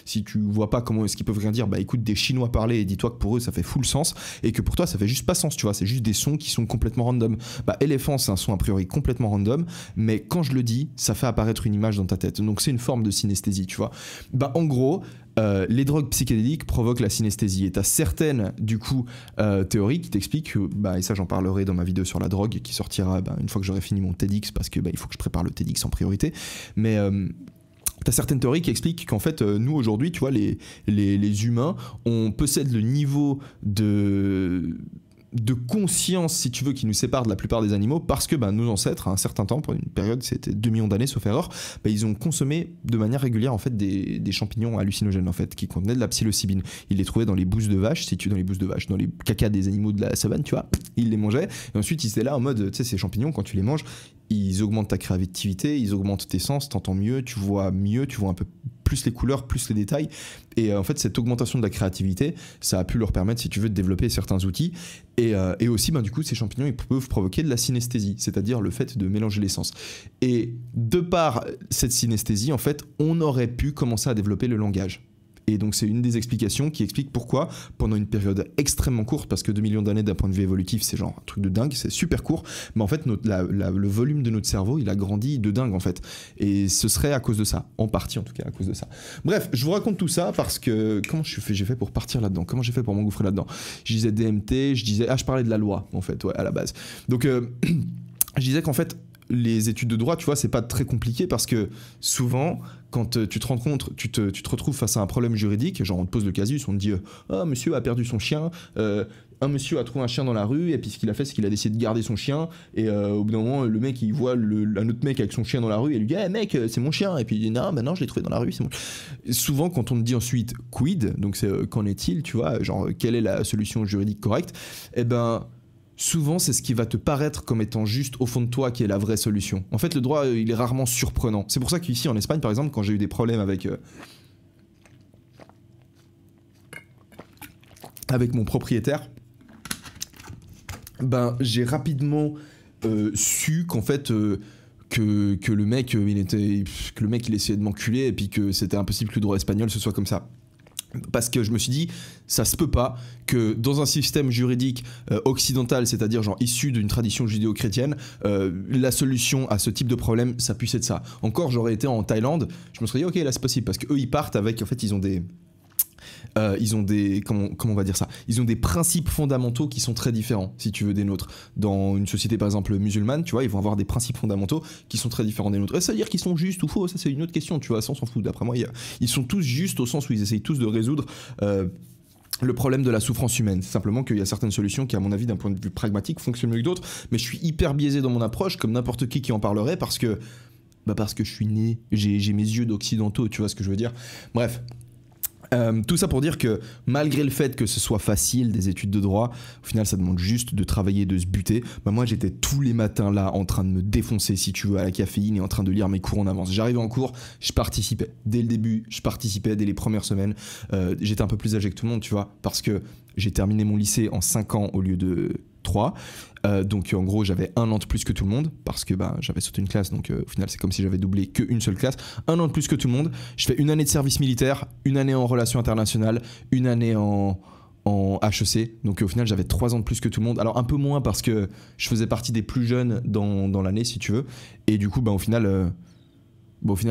Si tu vois pas comment est-ce qu'ils peuvent rien dire, écoute des Chinois parler et dis-toi que pour eux, ça fait full sens et que pour toi, ça fait juste pas sens, tu vois. C'est juste des sons qui sont complètement random. Éléphant, c'est un son a priori complètement random, mais quand je le dis, ça fait apparaître une image dans ta tête. Donc, c'est une forme de synesthésie, tu vois. En gros, les drogues psychédéliques provoquent la synesthésie et t'as certaines du coup théories qui t'expliquent que, et ça j'en parlerai dans ma vidéo sur la drogue qui sortira une fois que j'aurai fini mon TEDx parce que il faut que je prépare le TEDx en priorité, mais t'as certaines théories qui expliquent qu'en fait nous aujourd'hui tu vois les humains on possède le niveau de conscience, si tu veux, qui nous sépare de la plupart des animaux parce que nos ancêtres, à un certain temps, pour une période, c'était 2 millions d'années, sauf erreur, ils ont consommé de manière régulière en fait des champignons hallucinogènes en fait, qui contenaient de la psilocybine. Ils les trouvaient dans les bousses de vache, dans les cacas des animaux de la savane, tu vois, ils les mangeaient, et ensuite ils étaient là en mode, tu sais, ces champignons, quand tu les manges, ils augmentent ta créativité, ils augmentent tes sens, t'entends mieux, tu vois un peu plus les couleurs, plus les détails. Et en fait, cette augmentation de la créativité, ça a pu leur permettre, si tu veux, de développer certains outils. Et aussi, du coup, ces champignons, ils peuvent provoquer de la synesthésie, c'est-à-dire le fait de mélanger les sens. Et de par cette synesthésie, en fait, on aurait pu commencer à développer le langage. Et donc c'est une des explications qui explique pourquoi, pendant une période extrêmement courte, parce que 2 millions d'années d'un point de vue évolutif, c'est genre un truc de dingue, c'est super court, mais en fait le volume de notre cerveau, il a grandi de dingue en fait. Et ce serait à cause de ça, en partie en tout cas à cause de ça. Bref, je vous raconte tout ça parce que comment j'ai fait pour partir là-dedans? Comment j'ai fait pour m'engouffrer là-dedans? Je disais DMT, je parlais de la loi en fait, ouais, à la base. Donc je disais qu'en fait, les études de droit, tu vois, c'est pas très compliqué parce que souvent, quand tu te rends compte, tu te retrouves face à un problème juridique, genre on te pose le casus, on te dit monsieur a perdu son chien, un monsieur a trouvé un chien dans la rue et puis ce qu'il a fait c'est qu'il a décidé de garder son chien et au bout d'un moment le mec il voit un autre mec avec son chien dans la rue et lui dit mec c'est mon chien et puis il dit non je l'ai trouvé dans la rue c'est mon... Souvent quand on te dit ensuite quid, donc c'est qu'en est-il, tu vois, genre quelle est la solution juridique correcte, souvent, c'est ce qui va te paraître comme étant juste au fond de toi qui est la vraie solution. En fait, le droit, il est rarement surprenant. C'est pour ça qu'ici, en Espagne, par exemple, quand j'ai eu des problèmes avec mon propriétaire, j'ai rapidement su qu'en fait... que le mec il essayait de m'enculer et puis que c'était impossible que le droit espagnol ce soit comme ça. Parce que je me suis dit, ça se peut pas que dans un système juridique occidental, c'est-à-dire genre issu d'une tradition judéo-chrétienne, la solution à ce type de problème, ça puisse être ça. Encore, j'aurais été en Thaïlande, je me serais dit, ok, là c'est possible, parce qu'eux ils partent avec, en fait, ils ont des comment on va dire ça, ils ont des principes fondamentaux qui sont très différents, si tu veux, des nôtres. Dans une société par exemple musulmane, tu vois, ils vont avoir des principes fondamentaux qui sont très différents des nôtres. Et ça veut dire qu'ils sont justes ou faux, ça c'est une autre question, tu vois, ça on s'en fout. D'après moi, ils sont tous justes au sens où ils essayent tous de résoudre le problème de la souffrance humaine. C'est simplement qu'il y a certaines solutions qui, à mon avis, d'un point de vue pragmatique, fonctionnent mieux que d'autres. Mais je suis hyper biaisé dans mon approche, comme n'importe qui en parlerait, parce que je suis né, j'ai mes yeux d'occidentaux, tu vois ce que je veux dire. Bref. Tout ça pour dire que malgré le fait que ce soit facile des études de droit, au final ça demande juste de travailler, de se buter. Moi j'étais tous les matins là en train de me défoncer, si tu veux, à la caféine et en train de lire mes cours en avance. J'arrivais en cours, je participais. Dès le début, je participais, dès les premières semaines. J'étais un peu plus âgé que tout le monde, tu vois, parce que j'ai terminé mon lycée en 5 ans au lieu de 3. Donc en gros j'avais 1 an de plus que tout le monde parce que j'avais sauté une classe, donc au final c'est comme si j'avais doublé qu'une seule classe. 1 an de plus que tout le monde. Je fais 1 année de service militaire, 1 année en relations internationales, 1 année en HEC, donc au final j'avais 3 ans de plus que tout le monde. Alors un peu moins parce que je faisais partie des plus jeunes dans l'année, si tu veux, et du coup au final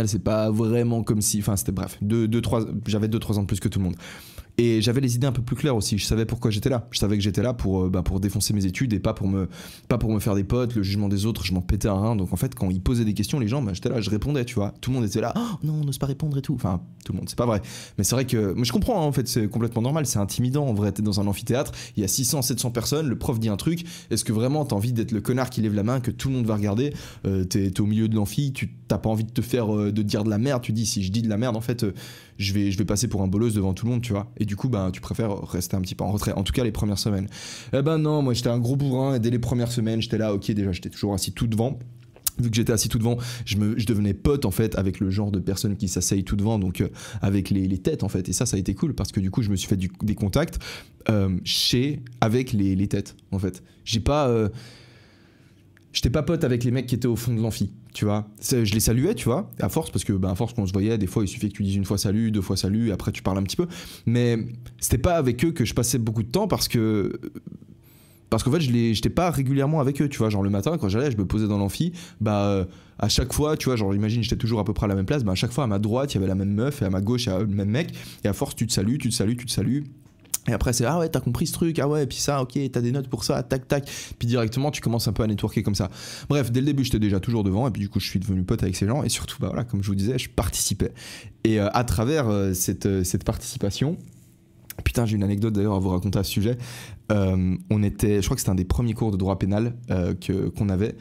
c'est pas vraiment comme si, enfin c'était bref, j'avais 2-3 ans de plus que tout le monde. Et j'avais les idées un peu plus claires aussi. Je savais pourquoi j'étais là. Je savais que j'étais là pour défoncer mes études et pas pour me faire des potes, le jugement des autres. Je m'en pétais un rein. Donc en fait, quand ils posaient des questions, les gens, j'étais là, je répondais, tu vois. Tout le monde était là. Oh non, on n'ose pas répondre et tout. Enfin, tout le monde, c'est pas vrai. Mais c'est vrai que. Mais je comprends, hein, en fait, c'est complètement normal. C'est intimidant. En vrai, t'es dans un amphithéâtre, il y a 600, 700 personnes. Le prof dit un truc. Est-ce que vraiment t'as envie d'être le connard qui lève la main, que tout le monde va regarder? T'es au milieu de l'amphi, t'as pas envie de te faire de dire de la merde. Tu dis, si je dis de la merde, en fait, je vais passer pour un bolos devant tout le monde, tu vois. Et du coup, tu préfères rester un petit peu en retrait. En tout cas, les premières semaines. Non, moi j'étais un gros bourrin et dès les premières semaines, j'étais là, ok, déjà j'étais toujours assis tout devant. Vu que j'étais assis tout devant, je devenais pote en fait avec le genre de personnes qui s'asseyent tout devant, donc avec les têtes en fait. Et ça a été cool parce que du coup, je me suis fait des contacts avec les têtes en fait. J'étais pas pote avec les mecs qui étaient au fond de l'amphi, tu vois. Je les saluais, tu vois, à force, parce que à force qu'on se voyait, des fois il suffit que tu dises 1 fois salut, 2 fois salut, après tu parles un petit peu. Mais c'était pas avec eux que je passais beaucoup de temps parce qu'en fait j'étais pas régulièrement avec eux, tu vois. Genre le matin quand j'allais, je me posais dans l'amphi, à chaque fois, tu vois, genre imagine j'étais toujours à peu près à la même place, à chaque fois à ma droite il y avait la même meuf et à ma gauche il y avait le même mec, et à force tu te salues. Et après c'est ah ouais t'as compris ce truc, ah ouais, et puis ça ok t'as des notes pour ça, tac tac, puis directement tu commences un peu à networker comme ça. Bref, dès le début j'étais déjà toujours devant et puis du coup je suis devenu pote avec ces gens et surtout voilà, comme je vous disais, je participais. Et à travers cette participation, putain j'ai une anecdote d'ailleurs à vous raconter à ce sujet. Je crois que c'était un des premiers cours de droit pénal qu'on avait.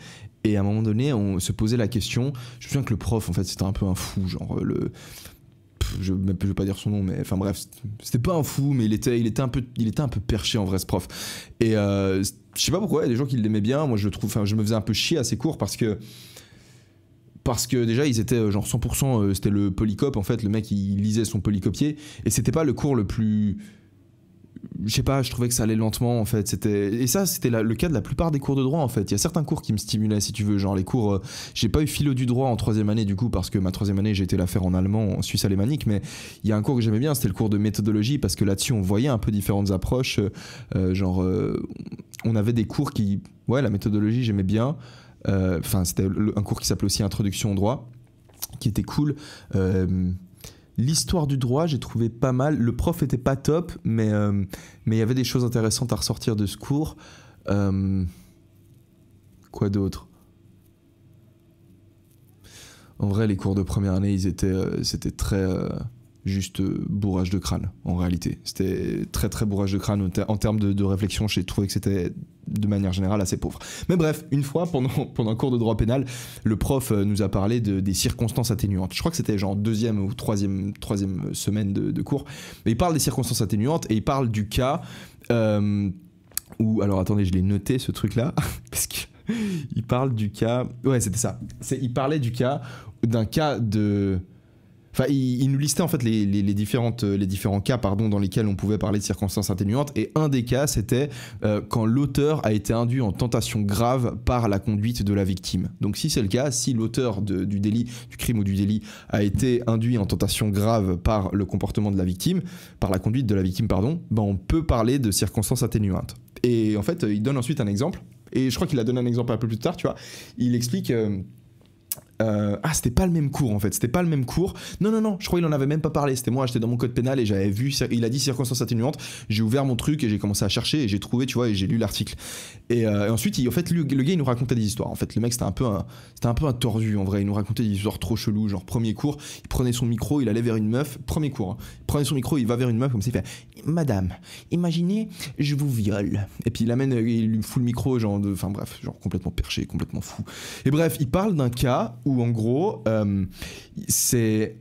Et à un moment donné, on se posait la question. Je me souviens que le prof, en fait, c'était un peu un fou, genre je vais pas dire son nom, mais enfin bref, c'était pas un fou, mais il était un peu perché en vrai, ce prof. Et je sais pas pourquoi, il y a des gens qui l'aimaient bien. Moi, je me faisais un peu chier à ces cours parce que déjà ils étaient genre 100%, c'était le polycope en fait, le mec il lisait son polycopier et c'était pas le cours le plus, je sais pas, je trouvais que ça allait lentement en fait. C'était le cas de la plupart des cours de droit en fait. Il y a certains cours qui me stimulaient, si tu veux, genre les cours, j'ai pas eu philo du droit en 3e année du coup parce que ma 3e année j'ai été la faire en allemand, en suisse alémanique, mais il y a un cours que j'aimais bien, c'était le cours de méthodologie parce que là-dessus on voyait un peu différentes approches, on avait des cours qui, ouais, la méthodologie j'aimais bien. C'était un cours qui s'appelait aussi Introduction au droit, qui était cool. L'histoire du droit, j'ai trouvé pas mal. Le prof était pas top, mais il y avait des choses intéressantes à ressortir de ce cours. Quoi d'autre ? En vrai, les cours de première année, c'était très juste bourrage de crâne, en réalité. C'était très très bourrage de crâne. En termes de réflexion, j'ai trouvé que c'était de manière générale assez pauvre. Mais bref, une fois, pendant un cours de droit pénal, le prof nous a parlé des circonstances atténuantes. Je crois que c'était genre 2e ou 3e semaine de cours. Mais il parle des circonstances atténuantes et il parle du cas où... Alors attendez, je l'ai noté ce truc-là, parce que il parle du cas... Ouais, c'était ça. Il parlait d'un cas de... Enfin, il nous listait en fait les différents cas dans lesquels on pouvait parler de circonstances atténuantes. Et un des cas, c'était quand l'auteur a été induit en tentation grave par la conduite de la victime. Donc si c'est le cas, si l'auteur du délit, du crime ou du délit a été induit en tentation grave par le comportement de la victime, par la conduite de la victime, pardon, ben on peut parler de circonstances atténuantes. Et en fait, il donne ensuite un exemple. Et je crois qu'il a donné un exemple un peu plus tard, tu vois. Il explique... c'était pas le même cours en fait, c'était pas le même cours. Non, je crois qu'il en avait même pas parlé. C'était moi, j'étais dans mon code pénal et j'avais vu, il a dit circonstances atténuantes. J'ai ouvert mon truc et j'ai commencé à chercher et j'ai trouvé, tu vois, et j'ai lu l'article. Et ensuite, en fait, le gars, il nous racontait des histoires. En fait, le mec, c'était un peu un tordu en vrai. Il nous racontait des histoires trop cheloues. Genre, premier cours, il prenait son micro, il allait vers une meuf. Premier cours, hein. Il prenait son micro, il va vers une meuf comme ça, il fait Madame, imaginez, je vous viole. Et puis il lui fout le micro, genre complètement perché, complètement fou. Et bref, il parle d'un cas où en gros, c'est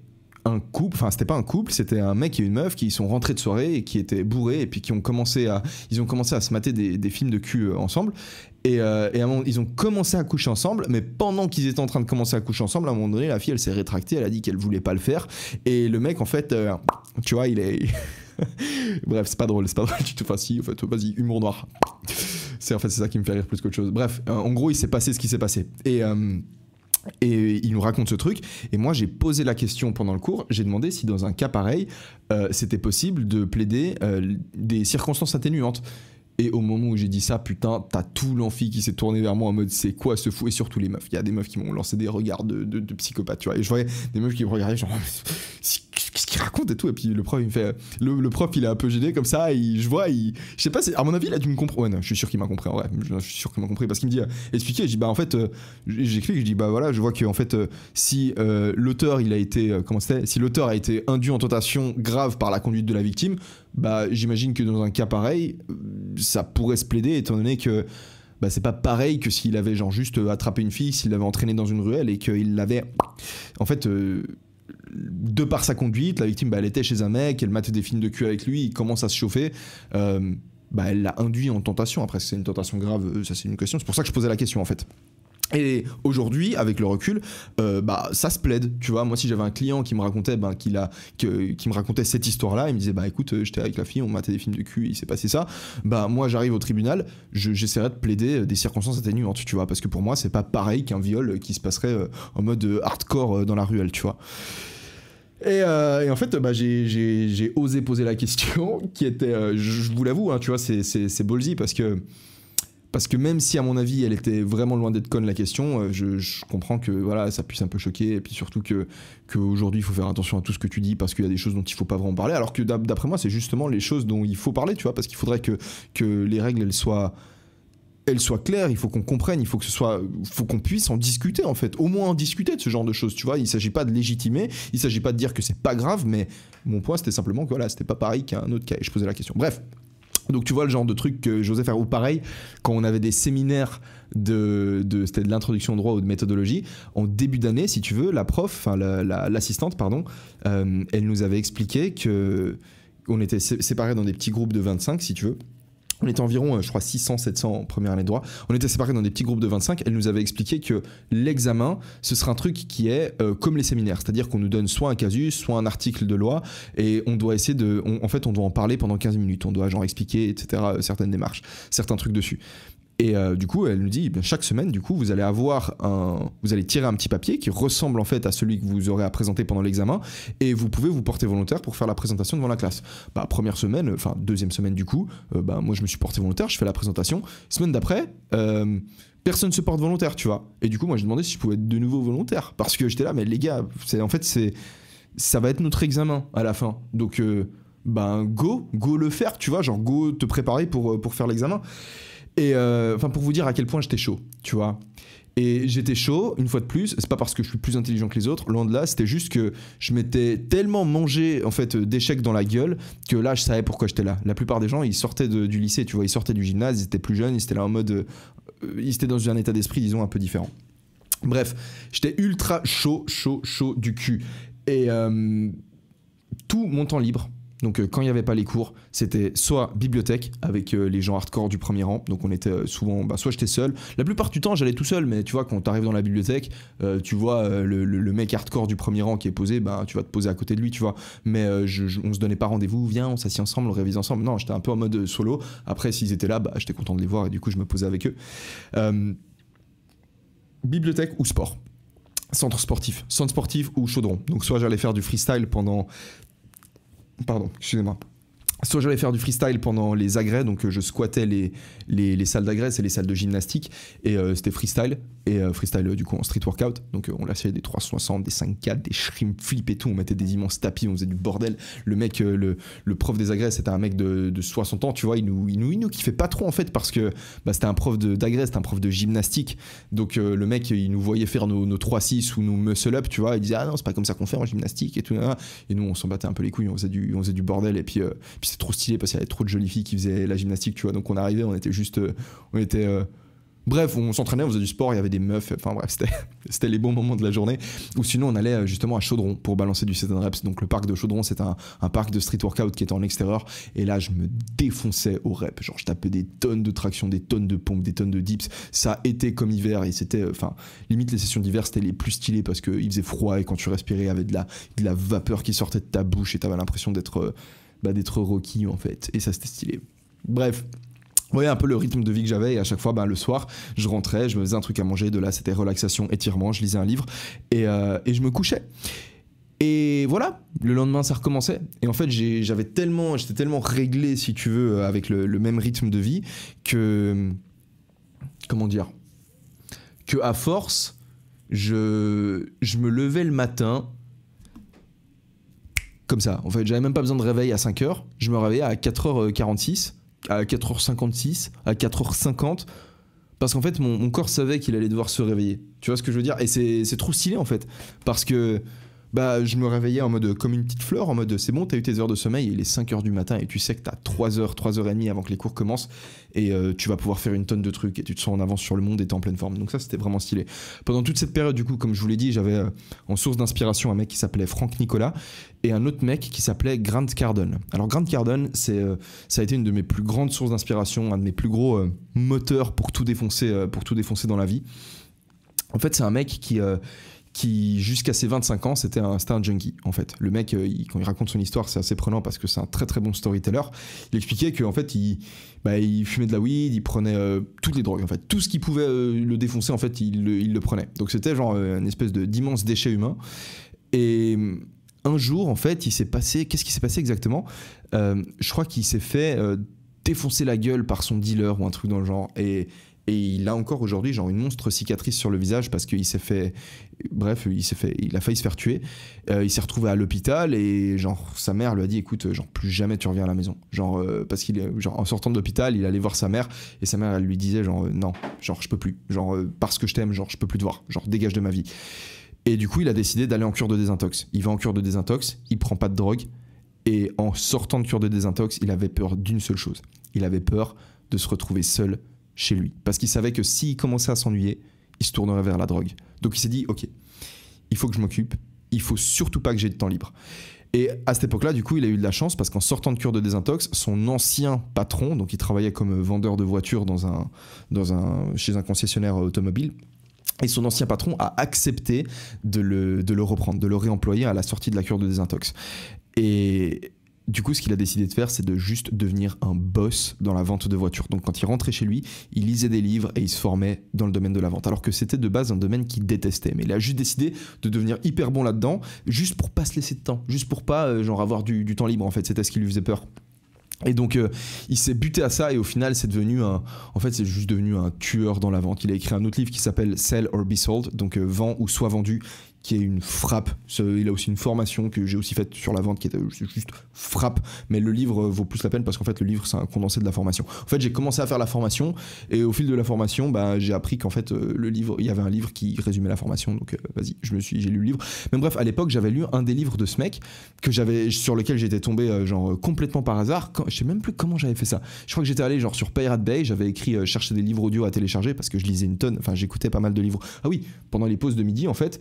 un couple, enfin c'était pas un couple, c'était un mec et une meuf qui sont rentrés de soirée et qui étaient bourrés et puis qui ont commencé à se mater des films de cul ensemble. Et à un moment, ils ont commencé à coucher ensemble, mais pendant qu'ils étaient en train de commencer à coucher ensemble, à un moment donné, la fille, elle s'est rétractée, elle a dit qu'elle voulait pas le faire. Et le mec, en fait, tu vois, il est... Bref, c'est pas drôle du tout. Enfin, si, en fait, vas-y, humour noir. C'est ça qui me fait rire plus qu'autre chose. Bref, en gros, il s'est passé ce qui s'est passé. Et il nous raconte ce truc. Et moi, j'ai posé la question pendant le cours. J'ai demandé si dans un cas pareil, c'était possible de plaider des circonstances atténuantes. Et au moment où j'ai dit ça, putain, t'as tout l'amphi qui s'est tourné vers moi en mode c'est quoi ce fou, et surtout les meufs. Il y a des meufs qui m'ont lancé des regards de psychopathe, tu vois. Et je voyais des meufs qui me regardaient genre qu'est-ce qu'il raconte et tout. Et puis le prof, il me fait le prof, il est un peu gêné comme ça. Et je sais pas, à mon avis, il a dû me comprendre. Ouais, non, je suis sûr qu'il m'a compris en vrai. Je suis sûr qu'il m'a compris parce qu'il me dit expliquez. Je dis bah en fait, j'explique. Je dis bah voilà, je vois que en fait, si l'auteur il a été si l'auteur a été induit en tentation grave par la conduite de la victime, bah j'imagine que dans un cas pareil, ça pourrait se plaider étant donné que bah, c'est pas pareil que s'il avait genre juste attrapé une fille, s'il l'avait entraînée dans une ruelle et qu'il l'avait en fait de par sa conduite, la victime bah, elle était chez un mec, elle matait des films de cul avec lui, il commence à se chauffer, bah, elle l'a induit en tentation. Après c'est une tentation grave, ça c'est une question, c'est pour ça que je posais la question en fait. Et aujourd'hui, avec le recul, bah ça se plaide, tu vois. Moi, si j'avais un client qui me racontait, qui me racontait cette histoire-là, il me disait, bah écoute, j'étais avec la fille, on matait des films de cul, il s'est passé ça. Bah moi, j'arrive au tribunal, j'essaierai de plaider des circonstances atténuantes, tu vois, parce que pour moi, c'est pas pareil qu'un viol qui se passerait en mode hardcore dans la ruelle, tu vois. Et en fait, bah, j'ai osé poser la question, qui était, je vous l'avoue, hein, tu vois, c'est ballsy parce que même si à mon avis elle était vraiment loin d'être conne la question, je comprends que voilà, ça puisse un peu choquer, et puis surtout qu'aujourd'hui il faut faire attention à tout ce que tu dis parce qu'il y a des choses dont il faut pas vraiment parler, alors que d'après moi c'est justement les choses dont il faut parler, tu vois, parce qu'il faudrait que les règles elles soient claires, il faut qu'on comprenne, il faut qu'on puisse en discuter en fait, au moins en discuter de ce genre de choses, tu vois. Il s'agit pas de légitimer, il s'agit pas de dire que c'est pas grave, mais mon point c'était simplement que voilà, c'était pas pareil qu'un autre cas, et je posais la question. Bref. Donc tu vois le genre de truc que j'osais faire. Ou pareil, quand on avait des séminaires c'était de l'introduction au droit ou de méthodologie, en début d'année, si tu veux, la prof, enfin l'assistante, pardon, elle nous avait expliqué que on était séparés dans des petits groupes de 25, si tu veux. On était environ, je crois, 600, 700 en première année de droit. On était séparés dans des petits groupes de 25. Elle nous avait expliqué que l'examen, ce sera un truc qui est comme les séminaires. C'est-à-dire qu'on nous donne soit un casus, soit un article de loi, et on doit essayer en fait, on doit en parler pendant 15 minutes. On doit genre expliquer, etc., certaines démarches, certains trucs dessus. Et du coup, elle nous dit, chaque semaine, du coup, vous allez tirer un petit papier qui ressemble en fait à celui que vous aurez à présenter pendant l'examen, et vous pouvez vous porter volontaire pour faire la présentation devant la classe. Bah, première semaine, enfin deuxième semaine du coup, bah, moi je me suis porté volontaire, je fais la présentation. Semaine d'après, personne ne se porte volontaire, tu vois. Et du coup, moi j'ai demandé si je pouvais être de nouveau volontaire, parce que j'étais là, mais les gars, ça va être notre examen à la fin. Donc, go le faire, tu vois, genre go te préparer pour faire l'examen. Et enfin pour vous dire à quel point j'étais chaud, tu vois. Et j'étais chaud, une fois de plus, c'est pas parce que je suis plus intelligent que les autres, loin de là, c'était juste que je m'étais tellement mangé en fait d'échecs dans la gueule que là je savais pourquoi j'étais là. La plupart des gens ils sortaient du lycée, tu vois, ils sortaient du gymnase, ils étaient plus jeunes, ils étaient là en mode, ils étaient dans un état d'esprit disons un peu différent. Bref, j'étais ultra chaud du cul. Et tout mon temps libre, Donc quand il n'y avait pas les cours, c'était soit bibliothèque avec les gens hardcore du premier rang. Donc on était souvent, soit j'étais seul. La plupart du temps, j'allais tout seul, mais tu vois, quand tu arrives dans la bibliothèque, tu vois le mec hardcore du premier rang qui est posé, tu vas te poser à côté de lui, tu vois. Mais on se donnait pas rendez-vous, viens, on s'assied ensemble, on révise ensemble. Non, j'étais un peu en mode solo. Après, s'ils étaient là, j'étais content de les voir et du coup, je me posais avec eux. Bibliothèque ou sport. Centre sportif ou chaudron. Donc soit j'allais faire du freestyle pendant... Pardon, excusez-moi. Soit j'allais faire du freestyle pendant les agrès, donc je squattais les salles d'agrès, c'est les salles de gymnastique, et c'était freestyle, freestyle du coup en street workout, donc on lâchait des 360, des 5-4, des shrimp flips et tout, on mettait des immenses tapis, on faisait du bordel. Le mec, le prof des agrès, c'était un mec de 60 ans, tu vois, il nous kiffait pas trop en fait, parce que c'était un prof d'agrès, c'était un prof de gymnastique, donc le mec, il nous voyait faire nos 3-6 ou nos muscle-up, tu vois, il disait « Ah non, c'est pas comme ça qu'on fait en gymnastique » et tout, et nous on s'en battait un peu les couilles, on faisait du bordel, et puis c'est trop stylé parce qu'il y avait trop de jolies filles qui faisaient la gymnastique, tu vois. Donc on arrivait, on était juste, bref, on s'entraînait, on faisait du sport, il y avait des meufs, enfin bref, c'était les bons moments de la journée. Ou sinon on allait justement à Chaudron pour balancer du set and reps. Donc le parc de Chaudron, c'est un parc de street workout qui était en extérieur, et là je me défonçais au rep, genre je tapais des tonnes de traction, des tonnes de pompes, des tonnes de dips. Ça était comme hiver, et c'était, limite les sessions d'hiver c'était les plus stylées parce qu'il faisait froid, et quand tu respirais avec de la vapeur qui sortait de ta bouche, et t'avais l'impression d'être Rocky en fait, et ça c'était stylé. Bref, vous voyez un peu le rythme de vie que j'avais, et à chaque fois le soir je rentrais, je me faisais un truc à manger, de là c'était relaxation, étirement, je lisais un livre et je me couchais. Et voilà, le lendemain ça recommençait, et en fait j'étais tellement réglé si tu veux avec le même rythme de vie que, comment dire, que à force je me levais le matin comme ça. En fait, j'avais même pas besoin de réveil à 5h. Je me réveillais à 4h46, à 4h56, à 4h50. Parce qu'en fait, mon corps savait qu'il allait devoir se réveiller. Tu vois ce que je veux dire? Et c'est trop stylé, en fait. Parce que je me réveillais en mode comme une petite fleur, en mode c'est bon, t'as eu tes heures de sommeil, il est 5h du matin, et tu sais que t'as 3h et demie avant que les cours commencent, et tu vas pouvoir faire une tonne de trucs, et tu te sens en avance sur le monde, et t'es en pleine forme. Donc ça, c'était vraiment stylé. Pendant toute cette période, du coup, comme je vous l'ai dit, j'avais en source d'inspiration un mec qui s'appelait Franck Nicolas, et un autre mec qui s'appelait Grant Cardone. Alors Grant Cardone, ça a été une de mes plus grandes sources d'inspiration, un de mes plus gros moteurs pour tout défoncer dans la vie. En fait, c'est un mec qui jusqu'à ses 25 ans, c'était un junkie, en fait. Le mec, quand il raconte son histoire, c'est assez prenant parce que c'est un très très bon storyteller. Il expliquait qu'en fait, il fumait de la weed, il prenait toutes les drogues, en fait. Tout ce qui pouvait le défoncer, en fait, il le prenait. Donc c'était genre une espèce d'immense déchet humain. Et un jour, en fait, qu'est-ce qui s'est passé exactement? Je crois qu'il s'est fait défoncer la gueule par son dealer ou un truc dans le genre. Et il a encore aujourd'hui genre une monstre cicatrice sur le visage parce qu'il s'est fait, bref, il a failli se faire tuer. Il s'est retrouvé à l'hôpital, et genre sa mère lui a dit écoute, genre plus jamais tu reviens à la maison. Genre parce qu'il est genre en sortant de l'hôpital, il allait voir sa mère, et sa mère elle lui disait genre non, genre je peux plus, genre parce que je t'aime, genre je peux plus te voir, genre dégage de ma vie. Et du coup, il a décidé d'aller en cure de désintox. Il va en cure de désintox, il prend pas de drogue, et en sortant de cure de désintox, il avait peur d'une seule chose. Il avait peur de se retrouver seul chez lui, parce qu'il savait que s'il commençait à s'ennuyer, il se tournerait vers la drogue. Donc il s'est dit ok, il faut que je m'occupe, il faut surtout pas que j'ai de temps libre. Et à cette époque-là, du coup, il a eu de la chance parce qu'en sortant de cure de désintox, son ancien patron, donc il travaillait comme vendeur de voitures chez un concessionnaire automobile, et son ancien patron a accepté de le reprendre, de le réemployer à la sortie de la cure de désintox. Et du coup, ce qu'il a décidé de faire, c'est de juste devenir un boss dans la vente de voitures. Donc quand il rentrait chez lui, il lisait des livres et il se formait dans le domaine de la vente. Alors que c'était de base un domaine qu'il détestait. Mais il a juste décidé de devenir hyper bon là-dedans, juste pour pas se laisser de temps, juste pour pas avoir du temps libre, en fait. C'était ce qui lui faisait peur. Et donc il s'est buté à ça, et au final c'est juste devenu un tueur dans la vente. Il a écrit un autre livre qui s'appelle Sell or Be Sold, donc vend ou soit vendu, qui est une frappe. Il a aussi une formation que j'ai aussi faite sur la vente qui était juste frappe, mais le livre vaut plus la peine parce qu'en fait le livre c'est un condensé de la formation. En fait j'ai commencé à faire la formation, et au fil de la formation j'ai appris qu'en fait il y avait un livre qui résumait la formation, donc j'ai lu le livre. Mais bref, à l'époque j'avais lu un des livres de ce mec sur lequel j'étais tombé complètement par hasard. Je sais même plus comment j'avais fait ça. Je crois que j'étais allé sur Pirate Bay, j'avais écrit chercher des livres audio à télécharger parce que je lisais une tonne, enfin j'écoutais pas mal de livres. Ah oui, pendant les pauses de midi en fait,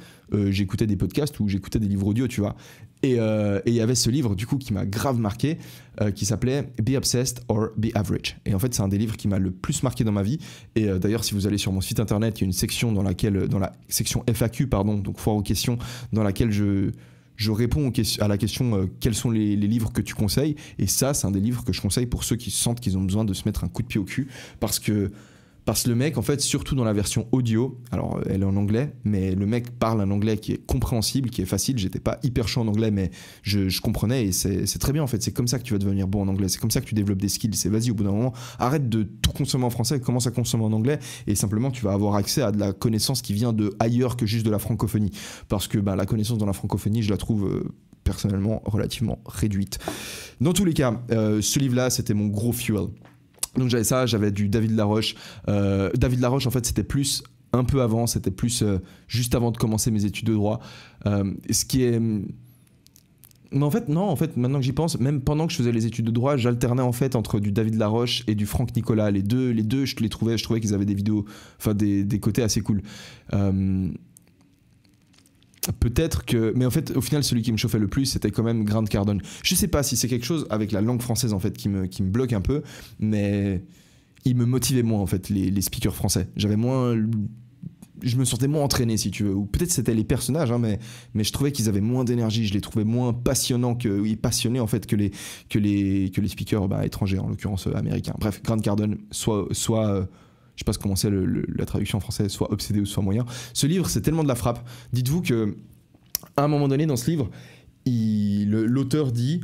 j'écoutais des podcasts ou j'écoutais des livres audio, tu vois. Et il y avait ce livre, du coup, qui m'a grave marqué, qui s'appelait Be Obsessed or Be Average. Et en fait, c'est un des livres qui m'a le plus marqué dans ma vie. Et d'ailleurs, si vous allez sur mon site internet, il y a une section dans la section FAQ, pardon, donc foire aux questions, dans laquelle je réponds à la question quels sont les livres que tu conseilles. Et ça, c'est un des livres que je conseille pour ceux qui sentent qu'ils ont besoin de se mettre un coup de pied au cul. Parce que le mec, en fait, surtout dans la version audio, alors elle est en anglais, mais le mec parle un anglais qui est compréhensible, qui est facile. J'étais pas hyper chaud en anglais, mais je comprenais et c'est très bien en fait. C'est comme ça que tu vas devenir bon en anglais. C'est comme ça que tu développes des skills. C'est vas-y, au bout d'un moment, arrête de tout consommer en français, commence à consommer en anglais et simplement tu vas avoir accès à de la connaissance qui vient de ailleurs que juste de la francophonie. Parce que la connaissance dans la francophonie, je la trouve personnellement relativement réduite. Dans tous les cas, ce livre-là, c'était mon gros fuel. Donc j'avais ça, j'avais du David Laroche. David Laroche, en fait, c'était plus un peu avant, c'était plus juste avant de commencer mes études de droit. Ce qui est... Mais en fait, non, en fait, maintenant que j'y pense, même pendant que je faisais les études de droit, j'alternais en fait entre du David Laroche et du Franck Nicolas. Les deux, je trouvais qu'ils avaient des vidéos, enfin des côtés assez cool. Peut-être que... Mais en fait, au final, celui qui me chauffait le plus, c'était quand même Grant Cardone. Je sais pas si c'est quelque chose avec la langue française, en fait, qui me bloque un peu, mais il me motivait moins, en fait, les speakers français. J'avais moins... Je me sentais moins entraîné, si tu veux. Ou peut-être c'était les personnages, hein, mais je trouvais qu'ils avaient moins d'énergie. Je les trouvais moins passionnants passionnés, en fait, que les speakers étrangers, en l'occurrence américains. Bref, Grant Cardone, soit je sais pas comment c'est la traduction en français, soit obsédé ou soit moyen. Ce livre, c'est tellement de la frappe. Dites-vous que à un moment donné dans ce livre, l'auteur dit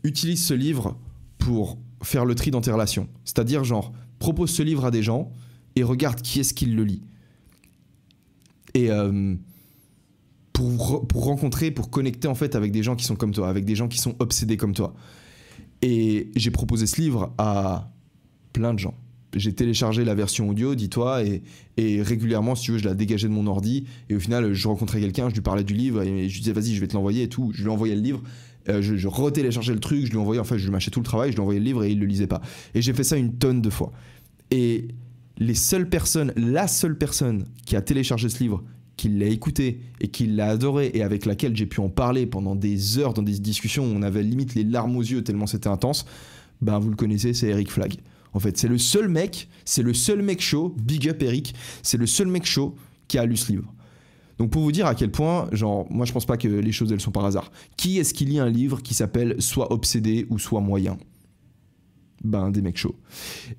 utilise ce livre pour faire le tri dans tes relations. C'est-à-dire, genre, propose ce livre à des gens et regarde qui est-ce qui le lit. Et pour rencontrer, pour connecter en fait avec des gens qui sont comme toi, avec des gens qui sont obsédés comme toi. Et j'ai proposé ce livre à plein de gens. J'ai téléchargé la version audio, dis-toi, et régulièrement, si tu veux, je la dégageais de mon ordi. Et au final, je rencontrais quelqu'un, je lui parlais du livre, et je lui disais, vas-y, je vais te l'envoyer et tout. Je lui envoyais le livre, je retéléchargeais le truc, je lui envoyais, enfin, je lui mâchais tout le travail, je lui envoyais le livre et il le lisait pas. Et j'ai fait ça une tonne de fois. Et la seule personne qui a téléchargé ce livre, qui l'a écouté et qui l'a adoré et avec laquelle j'ai pu en parler pendant des heures dans des discussions où on avait limite les larmes aux yeux tellement c'était intense, vous le connaissez, c'est Eric Flagg. En fait, c'est le seul mec chaud, big up Eric, c'est le seul mec chaud qui a lu ce livre. Donc pour vous dire à quel point, genre, moi je pense pas que les choses elles sont par hasard. Qui est-ce qui lit un livre qui s'appelle soit obsédé ou soit moyen ? Des mecs chauds.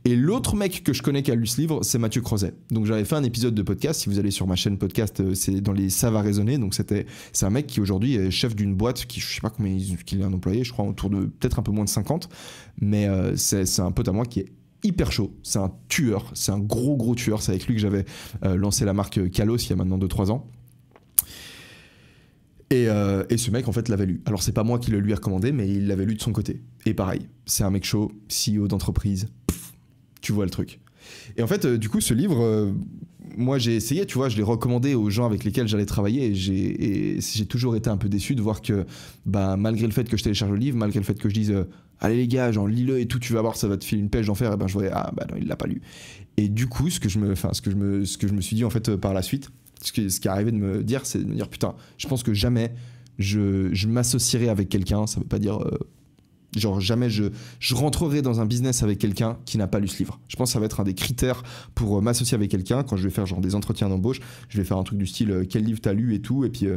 Et l'autre mec que je connais qui a lu ce livre, c'est Mathieu Crozet. Donc j'avais fait un épisode de podcast, si vous allez sur ma chaîne podcast, c'est dans les Ça va raisonner, donc c'est un mec qui aujourd'hui est chef d'une boîte qui, je sais pas combien il est un employé, je crois autour de peut-être un peu moins de 50, mais c'est un pote à moi qui est hyper chaud, c'est un tueur, c'est un gros tueur, c'est avec lui que j'avais lancé la marque Kalos il y a maintenant 2-3 ans. Et ce mec en fait l'avait lu. Alors c'est pas moi qui le lui ai recommandé, mais il l'avait lu de son côté. Et pareil, c'est un mec chaud, CEO d'entreprise, tu vois le truc. Et en fait, du coup, ce livre, moi j'ai essayé, tu vois, je l'ai recommandé aux gens avec lesquels j'allais travailler et j'ai toujours été un peu déçu de voir que malgré le fait que je télécharge le livre, malgré le fait que je dise allez les gars, genre lis-le et tout, tu vas voir, ça va te filer une pêche d'enfer, et je voyais non, il l'a pas lu. Et du coup, ce que je me suis dit en fait par la suite, ce qui est arrivé de me dire, c'est de me dire putain, je pense que jamais je m'associerai avec quelqu'un, ça veut pas dire genre jamais je rentrerai dans un business avec quelqu'un qui n'a pas lu ce livre. Je pense que ça va être un des critères pour m'associer avec quelqu'un. Quand je vais faire genre des entretiens d'embauche, je vais faire un truc du style quel livre t'as lu et tout, et puis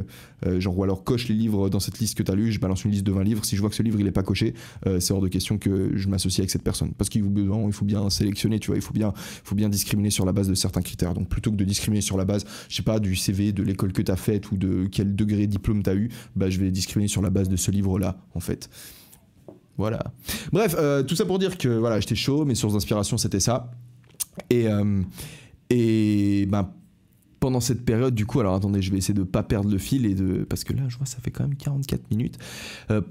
genre ou alors coche les livres dans cette liste que t'as lu, je balance une liste de 20 livres, si je vois que ce livre il est pas coché, c'est hors de question que je m'associe avec cette personne, parce qu'il faut bien sélectionner, tu vois, il faut bien discriminer sur la base de certains critères. Donc plutôt que de discriminer sur la base, je sais pas, du CV, de l'école que t'as faite ou de quel degré diplôme t'as eu, je vais discriminer sur la base de ce livre là en fait. Voilà. Bref, tout ça pour dire que voilà, j'étais chaud, mes sources d'inspiration c'était ça. Et pendant cette période, du coup, alors attendez, je vais essayer de pas perdre le fil parce que là, je vois, ça fait quand même 44 minutes.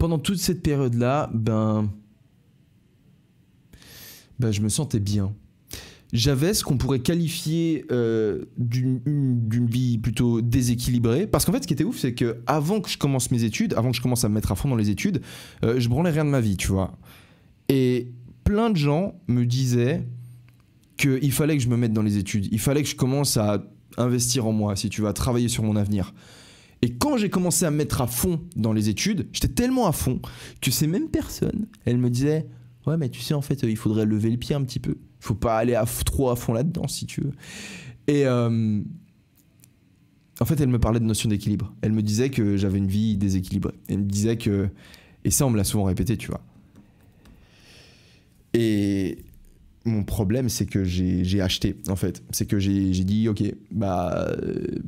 Pendant toute cette période-là, je me sentais bien. J'avais ce qu'on pourrait qualifier d'une vie plutôt déséquilibrée. Parce qu'en fait, ce qui était ouf, c'est qu'avant que je commence mes études, avant que je commence à me mettre à fond dans les études, je branlais rien de ma vie, tu vois. Et plein de gens me disaient qu'il fallait que je me mette dans les études. Il fallait que je commence à investir en moi, si tu veux, à travailler sur mon avenir. Et quand j'ai commencé à me mettre à fond dans les études, j'étais tellement à fond que ces mêmes personnes, elles me disaient « Ouais, mais tu sais, en fait, il faudrait lever le pied un petit peu. Il faut pas aller trop à fond là-dedans, si tu veux. » Et en fait, elles me parlaient de notion d'équilibre. Elles me disaient que j'avais une vie déséquilibrée. Elles me disaient que... Et ça, on me l'a souvent répété, tu vois. Et... Mon problème, c'est que j'ai acheté, en fait. C'est que j'ai dit, ok,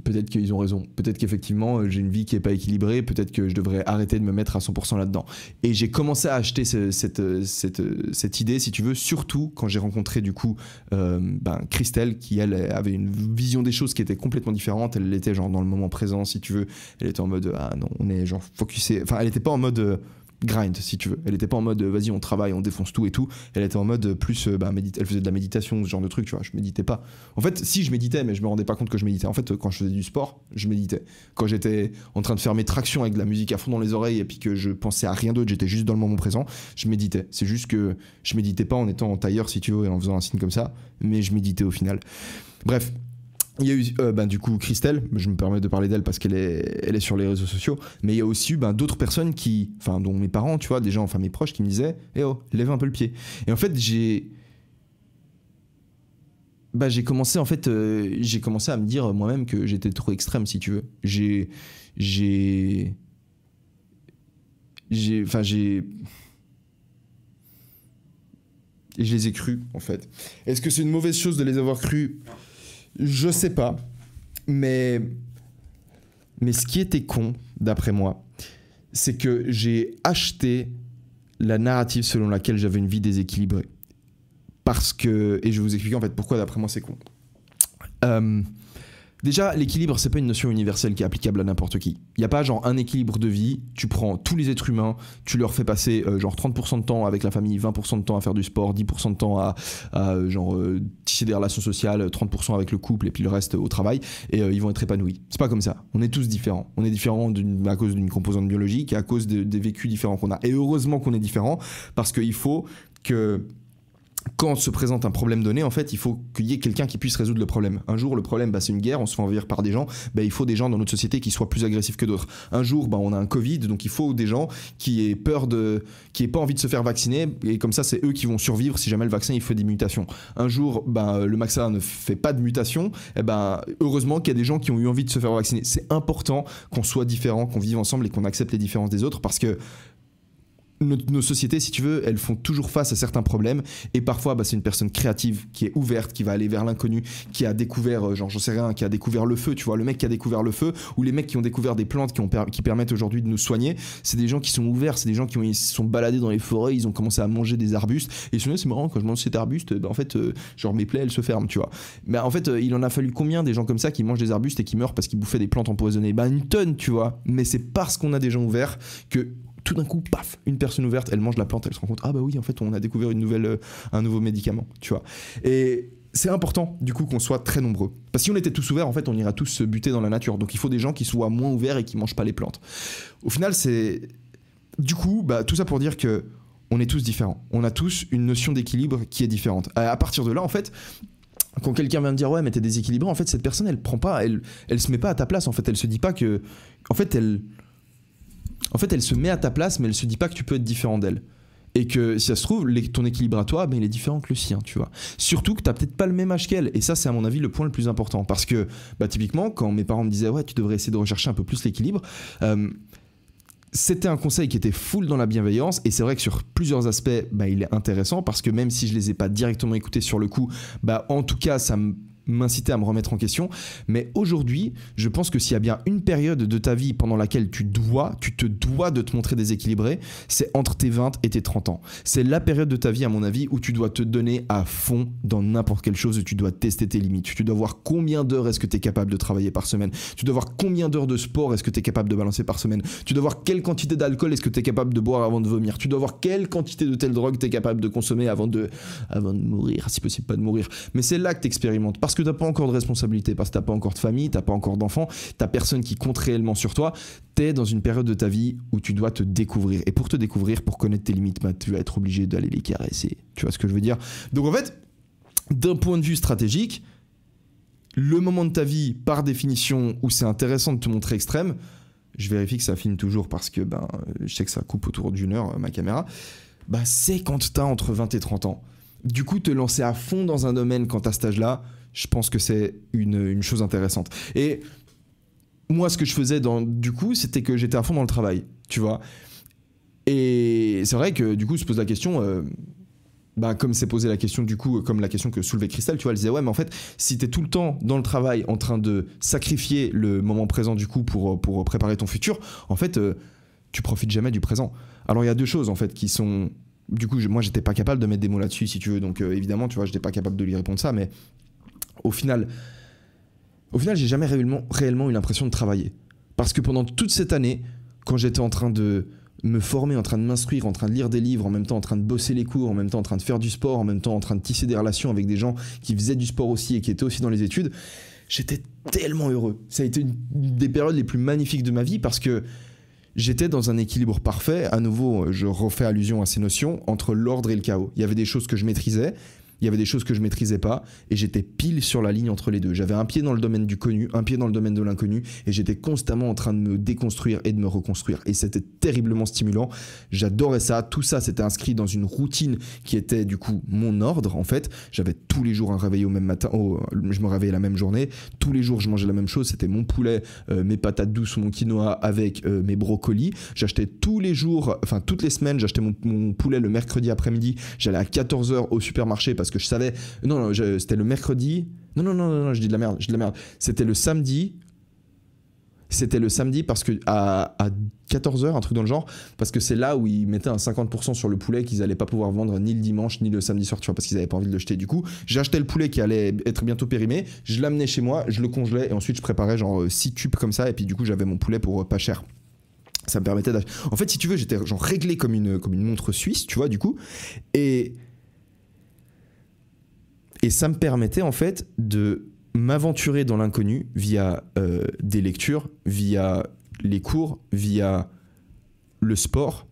peut-être qu'ils ont raison. Peut-être qu'effectivement, j'ai une vie qui n'est pas équilibrée. Peut-être que je devrais arrêter de me mettre à 100% là-dedans. Et j'ai commencé à acheter cette idée, si tu veux, surtout quand j'ai rencontré, du coup, Christelle, qui, elle, avait une vision des choses qui était complètement différente. Elle était, genre, dans le moment présent, si tu veux. Elle était en mode, ah non, on est, genre, focusé. Enfin, elle n'était pas en mode... grind, si tu veux. Elle était pas en mode vas-y on travaille, on défonce tout et tout. Elle était en mode plus elle faisait de la méditation, ce genre de truc, tu vois. Je méditais pas. En fait, si, je méditais, mais je me rendais pas compte que je méditais. En fait, quand je faisais du sport, je méditais. Quand j'étais en train de faire mes tractions avec de la musique à fond dans les oreilles et puis que je pensais à rien d'autre, j'étais juste dans le moment présent, je méditais. C'est juste que je méditais pas en étant en tailleur, si tu veux, et en faisant un signe comme ça, mais je méditais au final. Bref. Il y a eu du coup Christelle, je me permets de parler d'elle parce qu'elle est sur les réseaux sociaux, mais il y a aussi eu d'autres personnes dont mes parents, tu vois, des gens, enfin mes proches qui me disaient « Eh oh, lève un peu le pied ». Et en fait, j'ai commencé à me dire moi-même que j'étais trop extrême, si tu veux. Je les ai crus, en fait. Est-ce que c'est une mauvaise chose de les avoir crus ? Je sais pas, mais ce qui était con, d'après moi, c'est que j'ai acheté la narrative selon laquelle j'avais une vie déséquilibrée. Parce que, et je vais vous expliquer en fait pourquoi d'après moi c'est con. Déjà, l'équilibre, c'est pas une notion universelle qui est applicable à n'importe qui. Il n'y a pas genre un équilibre de vie, tu prends tous les êtres humains, tu leur fais passer genre 30% de temps avec la famille, 20% de temps à faire du sport, 10% de temps à tisser des relations sociales, 30% avec le couple et puis le reste au travail, et ils vont être épanouis. C'est pas comme ça. On est tous différents. On est différents à cause d'une composante biologique et à cause des vécus différents qu'on a. Et heureusement qu'on est différents, parce qu'il faut que... Quand se présente un problème donné, en fait, il faut qu'il y ait quelqu'un qui puisse résoudre le problème. Un jour, le problème, c'est une guerre, on se fait envahir par des gens, il faut des gens dans notre société qui soient plus agressifs que d'autres. Un jour, on a un Covid, donc il faut des gens qui aient pas envie de se faire vacciner, et comme ça, c'est eux qui vont survivre si jamais le vaccin, il fait des mutations. Un jour, le vaccin ne fait pas de mutation, heureusement qu'il y a des gens qui ont eu envie de se faire vacciner. C'est important qu'on soit différents, qu'on vive ensemble et qu'on accepte les différences des autres, parce que nos sociétés, si tu veux, elles font toujours face à certains problèmes, et parfois c'est une personne créative qui est ouverte, qui va aller vers l'inconnu, qui a découvert, qui a découvert le feu, tu vois, le mec qui a découvert le feu, ou les mecs qui ont découvert des plantes qui permettent aujourd'hui de nous soigner, c'est des gens qui sont ouverts, c'est des gens ils se sont baladés dans les forêts, ils ont commencé à manger des arbustes, et sinon c'est marrant, quand je mange cet arbuste, mes plaies elles se ferment, tu vois. Mais en fait, il en a fallu combien des gens comme ça qui mangent des arbustes et qui meurent parce qu'ils bouffaient des plantes empoisonnées? Une tonne, tu vois. Mais c'est parce qu'on a des gens ouverts que tout d'un coup, paf, une personne ouverte, elle mange la plante, elle se rend compte, oui, en fait, on a découvert un nouveau médicament, tu vois. Et c'est important, du coup, qu'on soit très nombreux. Parce que si on était tous ouverts, en fait, on ira tous se buter dans la nature. Donc, il faut des gens qui soient moins ouverts et qui mangent pas les plantes. Au final, c'est... Du coup, tout ça pour dire que on est tous différents. On a tous une notion d'équilibre qui est différente. À partir de là, en fait... Quand quelqu'un vient me dire ouais mais t'es déséquilibré, en fait cette personne elle prend pas, elle se met pas à ta place, en fait elle se dit pas que, en fait elle se met à ta place mais elle se dit pas que tu peux être différent d'elle. Et que si ça se trouve, ton équilibre à toi, il est différent que le sien, tu vois. Surtout que t'as peut-être pas le même âge qu'elle. Et ça, c'est à mon avis le point le plus important. Parce que, typiquement, quand mes parents me disaient ouais, tu devrais essayer de rechercher un peu plus l'équilibre, c'était un conseil qui était full dans la bienveillance, et c'est vrai que sur plusieurs aspects, il est intéressant, parce que même si je les ai pas directement écoutés sur le coup, en tout cas, ça m'incitait à me remettre en question. Mais aujourd'hui, je pense que s'il y a bien une période de ta vie pendant laquelle tu te dois de te montrer déséquilibré, c'est entre tes 20 et tes 30 ans. C'est la période de ta vie, à mon avis, où tu dois te donner à fond dans n'importe quelle chose, où tu dois tester tes limites. Tu dois voir combien d'heures est-ce que tu es capable de travailler par semaine. Tu dois voir combien d'heures de sport est-ce que tu es capable de balancer par semaine. Tu dois voir quelle quantité d'alcool est-ce que tu es capable de boire avant de vomir. Tu dois voir quelle quantité de telle drogue tu es capable de consommer avant de mourir, si possible pas de mourir. Mais c'est là que tu expérimentes, parce que tu n'as pas encore de responsabilité, parce que tu n'as pas encore de famille, tu n'as pas encore d'enfants, tu n'as personne qui compte réellement sur toi. Tu es dans une période de ta vie où tu dois te découvrir. Et pour te découvrir, pour connaître tes limites, tu vas être obligé d'aller les caresser. Tu vois ce que je veux dire? Donc en fait, d'un point de vue stratégique, le moment de ta vie, par définition, où c'est intéressant de te montrer extrême, je vérifie que ça filme toujours parce que je sais que ça coupe autour d'une heure ma caméra, c'est quand t'as entre 20 et 30 ans. Du coup, te lancer à fond dans un domaine quand t'as cet âge-là, je pense que c'est une chose intéressante. Et moi, ce que je faisais du coup, c'était que j'étais à fond dans le travail, tu vois. Et c'est vrai que du coup, se pose la question, comme s'est posé la question du coup, comme la question que soulevait Christelle, tu vois, elle disait ouais, mais en fait, si t'es tout le temps dans le travail, en train de sacrifier le moment présent du coup pour préparer ton futur, en fait, tu profites jamais du présent. Alors il y a deux choses en fait qui sont, du coup, moi j'étais pas capable de mettre des mots là-dessus, si tu veux, donc évidemment, tu vois, j'étais pas capable de lui répondre ça, mais au final, j'ai jamais réellement eu l'impression de travailler, parce que pendant toute cette année, quand j'étais en train de me former, en train de m'instruire, en train de lire des livres, en même temps en train de bosser les cours, en même temps en train de faire du sport, en même temps en train de tisser des relations avec des gens qui faisaient du sport aussi et qui étaient aussi dans les études, j'étais tellement heureux. Ça a été une des périodes les plus magnifiques de ma vie parce que j'étais dans un équilibre parfait. À nouveau, je refais allusion à ces notions, entre l'ordre et le chaos. Il y avait des choses que je maîtrisais, il y avait des choses que je maîtrisais pas, et j'étais pile sur la ligne entre les deux. J'avais un pied dans le domaine du connu, un pied dans le domaine de l'inconnu, et j'étais constamment en train de me déconstruire et de me reconstruire. Et c'était terriblement stimulant. J'adorais ça. Tout ça, c'était inscrit dans une routine qui était du coup mon ordre, en fait. J'avais tous les jours un réveil au même matin, je me réveillais la même journée. Tous les jours, je mangeais la même chose. C'était mon poulet, mes patates douces ou mon quinoa avec mes brocolis. J'achetais tous les jours, enfin toutes les semaines, j'achetais mon poulet le mercredi après-midi. J'allais à 14h au supermarché parce que je savais... Non, c'était le mercredi... Non, je dis de la merde. C'était le samedi parce que à 14h, un truc dans le genre, parce que c'est là où ils mettaient un 50% sur le poulet qu'ils allaient pas pouvoir vendre ni le dimanche ni le samedi soir, tu vois, parce qu'ils avaient pas envie de le jeter. Du coup, j'achetais le poulet qui allait être bientôt périmé, je l'amenais chez moi, je le congelais et ensuite je préparais genre 6 cubes comme ça et puis du coup j'avais mon poulet pour pas cher. Ça me permettait d'acheter... En fait, si tu veux, j'étais genre réglé comme une montre suisse, tu vois, du coup. Et ça me permettait en fait de m'aventurer dans l'inconnu via des lectures, via les cours, via le sport,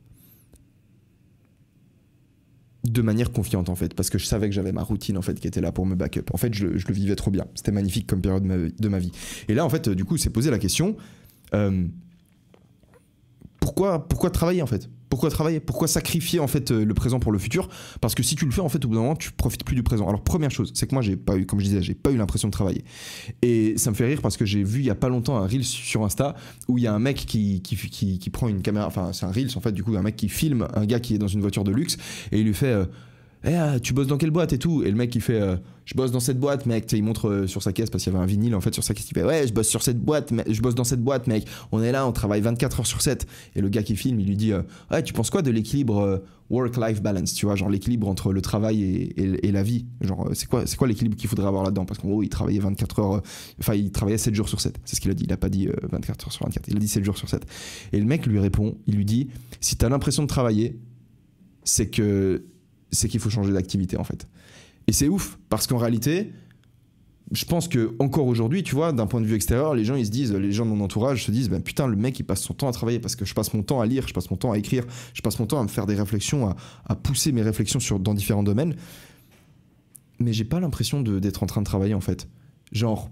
de manière confiante en fait, parce que je savais que j'avais ma routine en fait qui était là pour me back-up. En fait, je le vivais trop bien. C'était magnifique comme période de ma vie. Et là, en fait, du coup, c'est posé la question... Pourquoi travailler en fait ? Pourquoi travailler ? Pourquoi sacrifier en fait le présent pour le futur ? Parce que si tu le fais en fait au bout d'un moment tu profites plus du présent. Alors première chose, c'est que moi j'ai pas eu l'impression de travailler. Et ça me fait rire parce que j'ai vu il y a pas longtemps un Reels sur Insta où il y a un mec qui prend une caméra, enfin c'est un Reels en fait, du coup un mec qui filme un gars qui est dans une voiture de luxe et il lui fait tu bosses dans quelle boîte et tout ? Et le mec il fait je bosse dans cette boîte mec, il montre sur sa caisse parce qu'il y avait un vinyle en fait sur sa caisse, il fait ouais je bosse dans cette boîte mec, on est là, on travaille 24 heures sur 7. Et le gars qui filme il lui dit ouais tu penses quoi de l'équilibre work-life balance, tu vois, genre l'équilibre entre le travail et la vie, genre c'est quoi l'équilibre qu'il faudrait avoir là-dedans, parce qu'en gros il travaillait 24 heures, enfin il travaillait 7 jours sur 7, c'est ce qu'il a dit, il a pas dit 24 heures sur 24, il a dit 7 jours sur 7. Et le mec lui répond, il lui dit si t'as l'impression de travailler, c'est qu'il faut changer d'activité en fait. Et c'est ouf parce qu'en réalité je pense que encore aujourd'hui, tu vois, d'un point de vue extérieur, les gens de mon entourage se disent putain le mec il passe son temps à travailler, parce que je passe mon temps à lire, je passe mon temps à écrire, je passe mon temps à me faire des réflexions, à pousser mes réflexions dans différents domaines, mais j'ai pas l'impression d'être en train de travailler en fait. Genre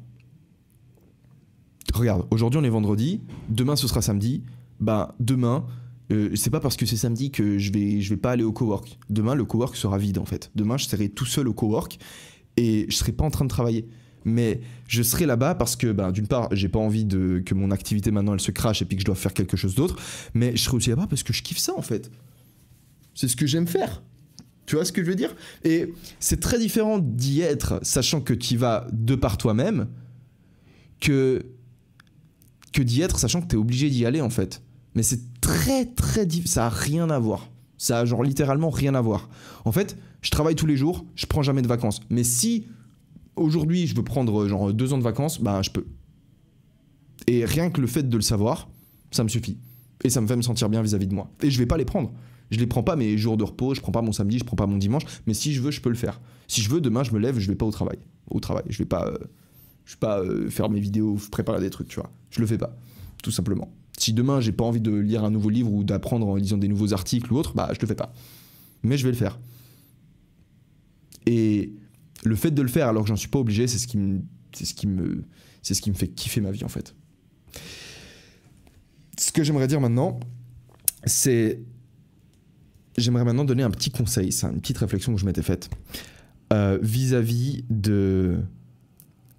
regarde, aujourd'hui on est vendredi, demain ce sera samedi, demain c'est pas parce que c'est samedi que je vais pas aller au cowork. Demain le cowork sera vide en fait. Demain je serai tout seul au cowork et je serai pas en train de travailler. Mais je serai là-bas parce que d'une part j'ai pas envie que mon activité maintenant elle se crache et puis que je dois faire quelque chose d'autre, mais je serai aussi là-bas parce que je kiffe ça en fait. C'est ce que j'aime faire. Tu vois ce que je veux dire ? Et c'est très différent d'y être sachant que tu y vas de par toi-même que d'y être sachant que t'es obligé d'y aller en fait. Mais c'est très très difficile, ça a rien à voir. Ça a genre littéralement rien à voir. En fait, je travaille tous les jours, je prends jamais de vacances. Mais si aujourd'hui je veux prendre genre 2 ans de vacances, je peux. Et rien que le fait de le savoir, ça me suffit. Et ça me fait me sentir bien vis-à-vis de moi. Et je vais pas les prendre. Je les prends pas mes jours de repos, je prends pas mon samedi, je prends pas mon dimanche. Mais si je veux, je peux le faire. Si je veux, demain je me lève, je vais pas au travail. Je vais pas faire mes vidéos, préparer des trucs, tu vois. Je le fais pas, tout simplement. Si demain j'ai pas envie de lire un nouveau livre ou d'apprendre en lisant des nouveaux articles ou autre, je le fais pas. Mais je vais le faire. Et le fait de le faire alors que j'en suis pas obligé, c'est ce qui me fait kiffer ma vie en fait. ce que j'aimerais dire maintenant, c'est... J'aimerais maintenant donner un petit conseil, c'est une petite réflexion que je m'étais faite vis-à-vis de...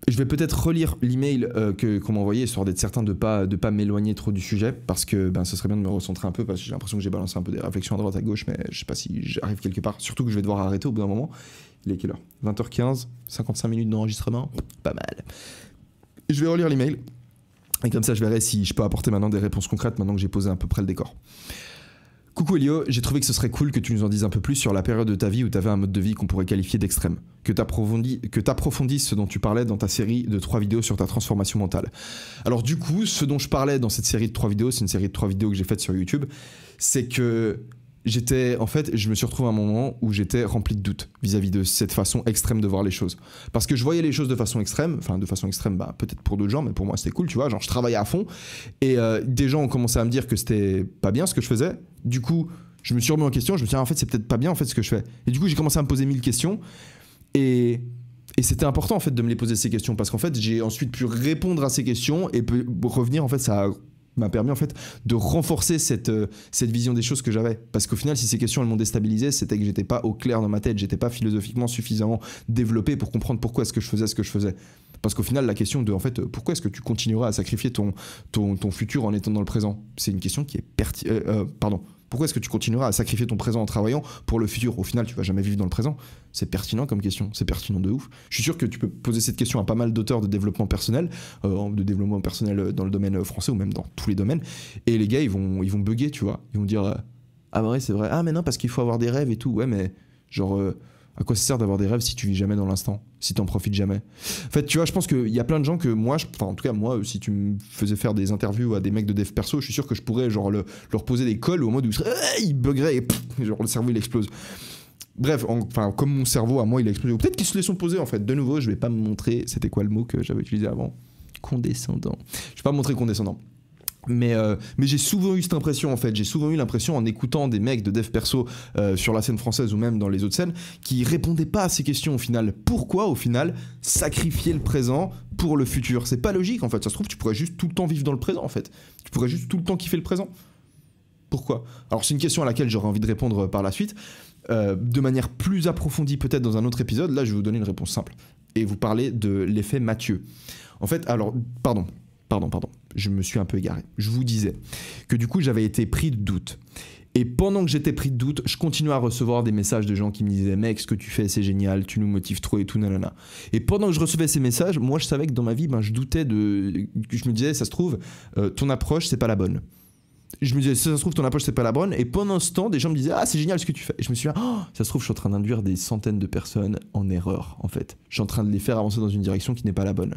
Je vais peut-être relire l'email qu'on m'a envoyé, histoire d'être certain de pas m'éloigner trop du sujet, parce que ce serait bien de me recentrer un peu, parce que j'ai l'impression que j'ai balancé un peu des réflexions à droite à gauche, mais je sais pas si j'arrive quelque part. Surtout que je vais devoir arrêter au bout d'un moment. Il est quelle heure? 20h15, 55 minutes d'enregistrement, pas mal. Je vais relire l'email, et comme ça je verrai si je peux apporter maintenant des réponses concrètes, maintenant que j'ai posé à peu près le décor. Coucou Elio, j'ai trouvé que ce serait cool que tu nous en dises un peu plus sur la période de ta vie où tu avais un mode de vie qu'on pourrait qualifier d'extrême. Que t'approfondisses ce dont tu parlais dans ta série de 3 vidéos sur ta transformation mentale. Alors du coup, ce dont je parlais dans cette série de 3 vidéos, c'est une série de 3 vidéos que j'ai faite sur YouTube, c'est que je me suis retrouvé à un moment où j'étais rempli de doutes vis-à-vis de cette façon extrême de voir les choses. Parce que je voyais les choses de façon extrême, peut-être pour d'autres gens, mais pour moi c'était cool, tu vois, genre je travaillais à fond, et des gens ont commencé à me dire que c'était pas bien ce que je faisais. Du coup, je me suis remis en question, je me suis dit, en fait, c'est peut-être pas bien en fait ce que je fais. Et du coup, j'ai commencé à me poser 1000 questions, et c'était important en fait de me les poser ces questions, parce qu'en fait, j'ai ensuite pu répondre à ces questions, et revenir, en fait, ça m'a permis en fait de renforcer cette vision des choses que j'avais, parce qu'au final si ces questions elles m'ont déstabilisé, c'était que j'étais pas au clair dans ma tête, j'étais pas philosophiquement suffisamment développé pour comprendre pourquoi est-ce que je faisais ce que je faisais. Parce qu'au final la question de en fait pourquoi est-ce que tu continueras à sacrifier ton futur en étant dans le présent, c'est une question qui est pourquoi est-ce que tu continueras à sacrifier ton présent en travaillant pour le futur? Au final, tu vas jamais vivre dans le présent. C'est pertinent comme question, c'est pertinent de ouf. Je suis sûr que tu peux poser cette question à pas mal d'auteurs de développement personnel dans le domaine français ou même dans tous les domaines. Et les gars, ils vont bugger, tu vois. Ils vont dire ah ouais, c'est vrai. Ah mais non, parce qu'il faut avoir des rêves et tout. Ouais, mais genre à quoi ça sert d'avoir des rêves si tu vis jamais dans l'instant, si t'en profites jamais? En fait, tu vois, je pense qu'il y a plein de gens que moi, en tout cas moi, si tu me faisais faire des interviews à des mecs de dev perso, je suis sûr que je pourrais genre leur poser des calls au mode où ils buggeraient et genre le cerveau il explose. Bref, comme mon cerveau à moi il a explosé, ou peut-être qu'ils se les sont posés en fait. De nouveau, je vais pas me montrer, c'était quoi le mot que j'avais utilisé avant? Condescendant. Je vais pas me montrer condescendant. Mais j'ai souvent eu cette impression en fait, j'ai souvent eu l'impression en écoutant des mecs de dev perso sur la scène française ou même dans les autres scènes qui répondaient pas à ces questions au final. Pourquoi au final sacrifier le présent pour le futur? C'est pas logique en fait, ça se trouve tu pourrais juste tout le temps vivre dans le présent en fait. Tu pourrais juste tout le temps kiffer le présent. Pourquoi? Alors c'est une question à laquelle j'aurais envie de répondre par la suite, de manière plus approfondie peut-être dans un autre épisode. Là je vais vous donner une réponse simple et vous parler de l'effet Mathieu. En fait, alors, pardon, je me suis un peu égaré. Je vous disais que du coup, j'avais été pris de doute. Et pendant que j'étais pris de doute, je continuais à recevoir des messages de gens qui me disaient « Mec, ce que tu fais, c'est génial, tu nous motives trop et tout, nanana. » Et pendant que je recevais ces messages, moi, je savais que dans ma vie, je doutais de... Je me disais « Ça se trouve, ton approche, c'est pas la bonne. » Je me disais, ça se trouve, ton approche, c'est pas la bonne. Et pendant ce temps, des gens me disaient, ah, c'est génial ce que tu fais. Et je me suis dit, oh, ça se trouve, je suis en train d'induire des centaines de personnes en erreur, en fait. Je suis en train de les faire avancer dans une direction qui n'est pas la bonne.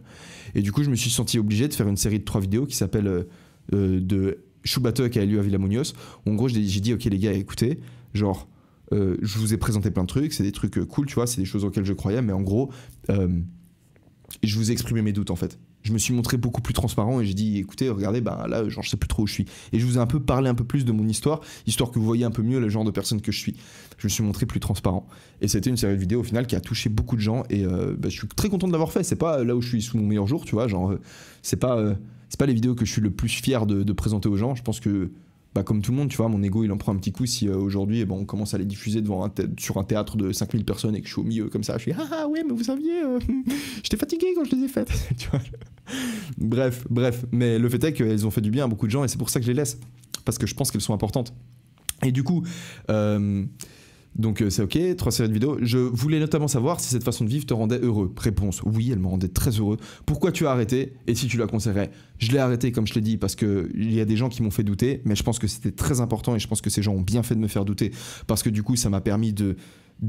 Et du coup, je me suis senti obligé de faire une série de 3 vidéos qui s'appelle de Choubatok à Elio Avila Munoz. En gros, j'ai dit, ok, les gars, écoutez, genre, je vous ai présenté plein de trucs, c'est des trucs cool, tu vois, c'est des choses auxquelles je croyais, mais en gros, je vous ai exprimé mes doutes, en fait. Je me suis montré beaucoup plus transparent et j'ai dit écoutez regardez là genre je sais plus trop où je suis, et je vous ai un peu parlé un peu plus de mon histoire que vous voyez un peu mieux le genre de personne que je suis. Je me suis montré plus transparent et c'était une série de vidéos au final qui a touché beaucoup de gens et je suis très content de l'avoir fait. C'est pas là où je suis sous mon meilleur jour, tu vois, genre c'est pas les vidéos que je suis le plus fier de présenter aux gens. Je pense que comme tout le monde, tu vois, mon ego il en prend un petit coup si aujourd'hui on commence à les diffuser sur un théâtre de 5000 personnes et que je suis au milieu comme ça, je suis ah ouais mais vous saviez j'étais fatigué quand je les ai faites. Tu vois. Bref, mais le fait est qu'elles ont fait du bien à beaucoup de gens et c'est pour ça que je les laisse, parce que je pense qu'elles sont importantes. Et du coup donc c'est ok, 3 séries de vidéos. Je voulais notamment savoir si cette façon de vivre te rendait heureux. Réponse, oui, elle me rendait très heureux. Pourquoi tu as arrêté et si tu la conseillerais? Je l'ai arrêté comme je l'ai dit parce qu'il y a des gens qui m'ont fait douter, mais je pense que c'était très important et je pense que ces gens ont bien fait de me faire douter parce que du coup ça m'a permis de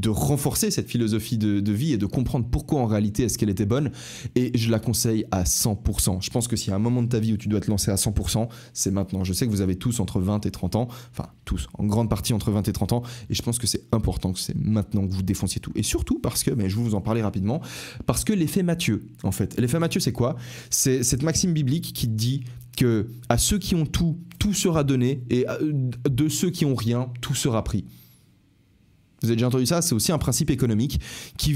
renforcer cette philosophie de vie et de comprendre pourquoi en réalité est-ce qu'elle était bonne, et je la conseille à 100%. Je pense que s'il y a un moment de ta vie où tu dois te lancer à 100%, c'est maintenant. Je sais que vous avez tous entre 20 et 30 ans, enfin tous, en grande partie entre 20 et 30 ans, et je pense que c'est important que c'est maintenant que vous défonciez tout. Et surtout parce que, mais je vais vous en parler rapidement, parce que l'effet Mathieu, en fait. L'effet Mathieu, c'est quoi? C'est cette maxime biblique qui dit que à ceux qui ont tout, tout sera donné, et de ceux qui ont rien, tout sera pris. Vous avez déjà entendu ça? C'est aussi un principe économique qui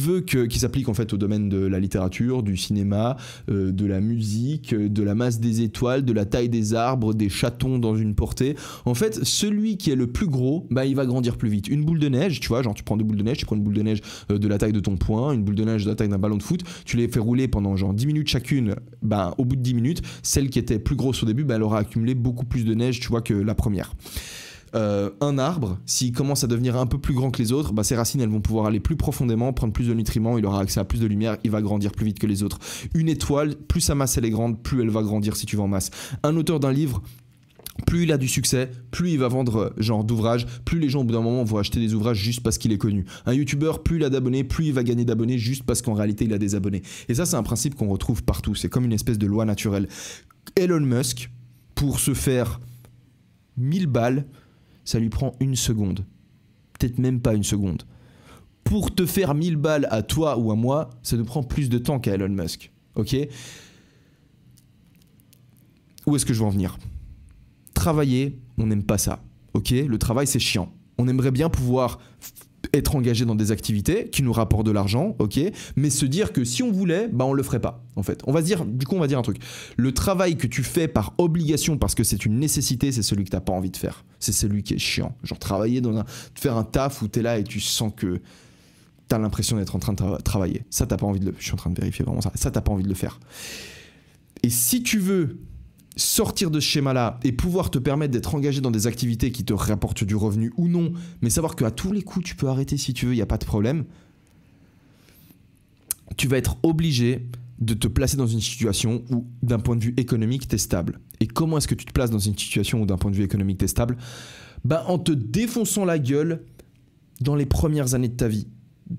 s'applique en fait au domaine de la littérature, du cinéma, de la musique, de la masse des étoiles, de la taille des arbres, des chatons dans une portée. En fait, celui qui est le plus gros, bah, il va grandir plus vite. Une boule de neige, tu vois, genre tu prends deux boules de neige, tu prends une boule de neige de la taille de ton poing, une boule de neige de la taille d'un ballon de foot, tu les fais rouler pendant genre 10 minutes chacune, bah, au bout de 10 minutes, celle qui était plus grosse au début, bah, elle aura accumulé beaucoup plus de neige, tu vois, que la première. Un arbre, s'il commence à devenir un peu plus grand que les autres, bah ses racines elles vont pouvoir aller plus profondément, prendre plus de nutriments, il aura accès à plus de lumière, il va grandir plus vite que les autres. Une étoile, plus sa masse elle est grande, plus elle va grandir si tu vas en masse. Un auteur d'un livre, plus il a du succès, plus il va vendre genre d'ouvrages, plus les gens au bout d'un moment vont acheter des ouvrages juste parce qu'il est connu. Un youtubeur, plus il a d'abonnés, plus il va gagner d'abonnés juste parce qu'en réalité il a des abonnés. Et ça c'est un principe qu'on retrouve partout, c'est comme une espèce de loi naturelle. Elon Musk, pour se faire 1000 balles, ça lui prend une seconde. Peut-être même pas une seconde. Pour te faire 1000 balles à toi ou à moi, ça nous prend plus de temps qu'à Elon Musk. Ok ? Où est-ce que je veux en venir ? Travailler, on n'aime pas ça. Ok ? Le travail, c'est chiant. On aimerait bien pouvoir être engagé dans des activités qui nous rapportent de l'argent, ok, mais se dire que si on voulait, bah on le ferait pas, en fait. On va dire un truc. Le travail que tu fais par obligation parce que c'est une nécessité, c'est celui que t'as pas envie de faire. C'est celui qui est chiant. Genre faire un taf où t'es là et tu sens que t'as l'impression d'être en train de travailler. Ça, t'as pas envie de le... Je suis en train de vérifier vraiment ça. Ça, t'as pas envie de le faire. Et si tu veux sortir de ce schéma-là et pouvoir te permettre d'être engagé dans des activités qui te rapportent du revenu ou non, mais savoir qu'à tous les coups, tu peux arrêter si tu veux, il n'y a pas de problème, tu vas être obligé de te placer dans une situation où, d'un point de vue économique, tu es stable. Et comment est-ce que tu te places dans une situation où, d'un point de vue économique, tu es stable ? Bah, en te défonçant la gueule dans les premières années de ta vie,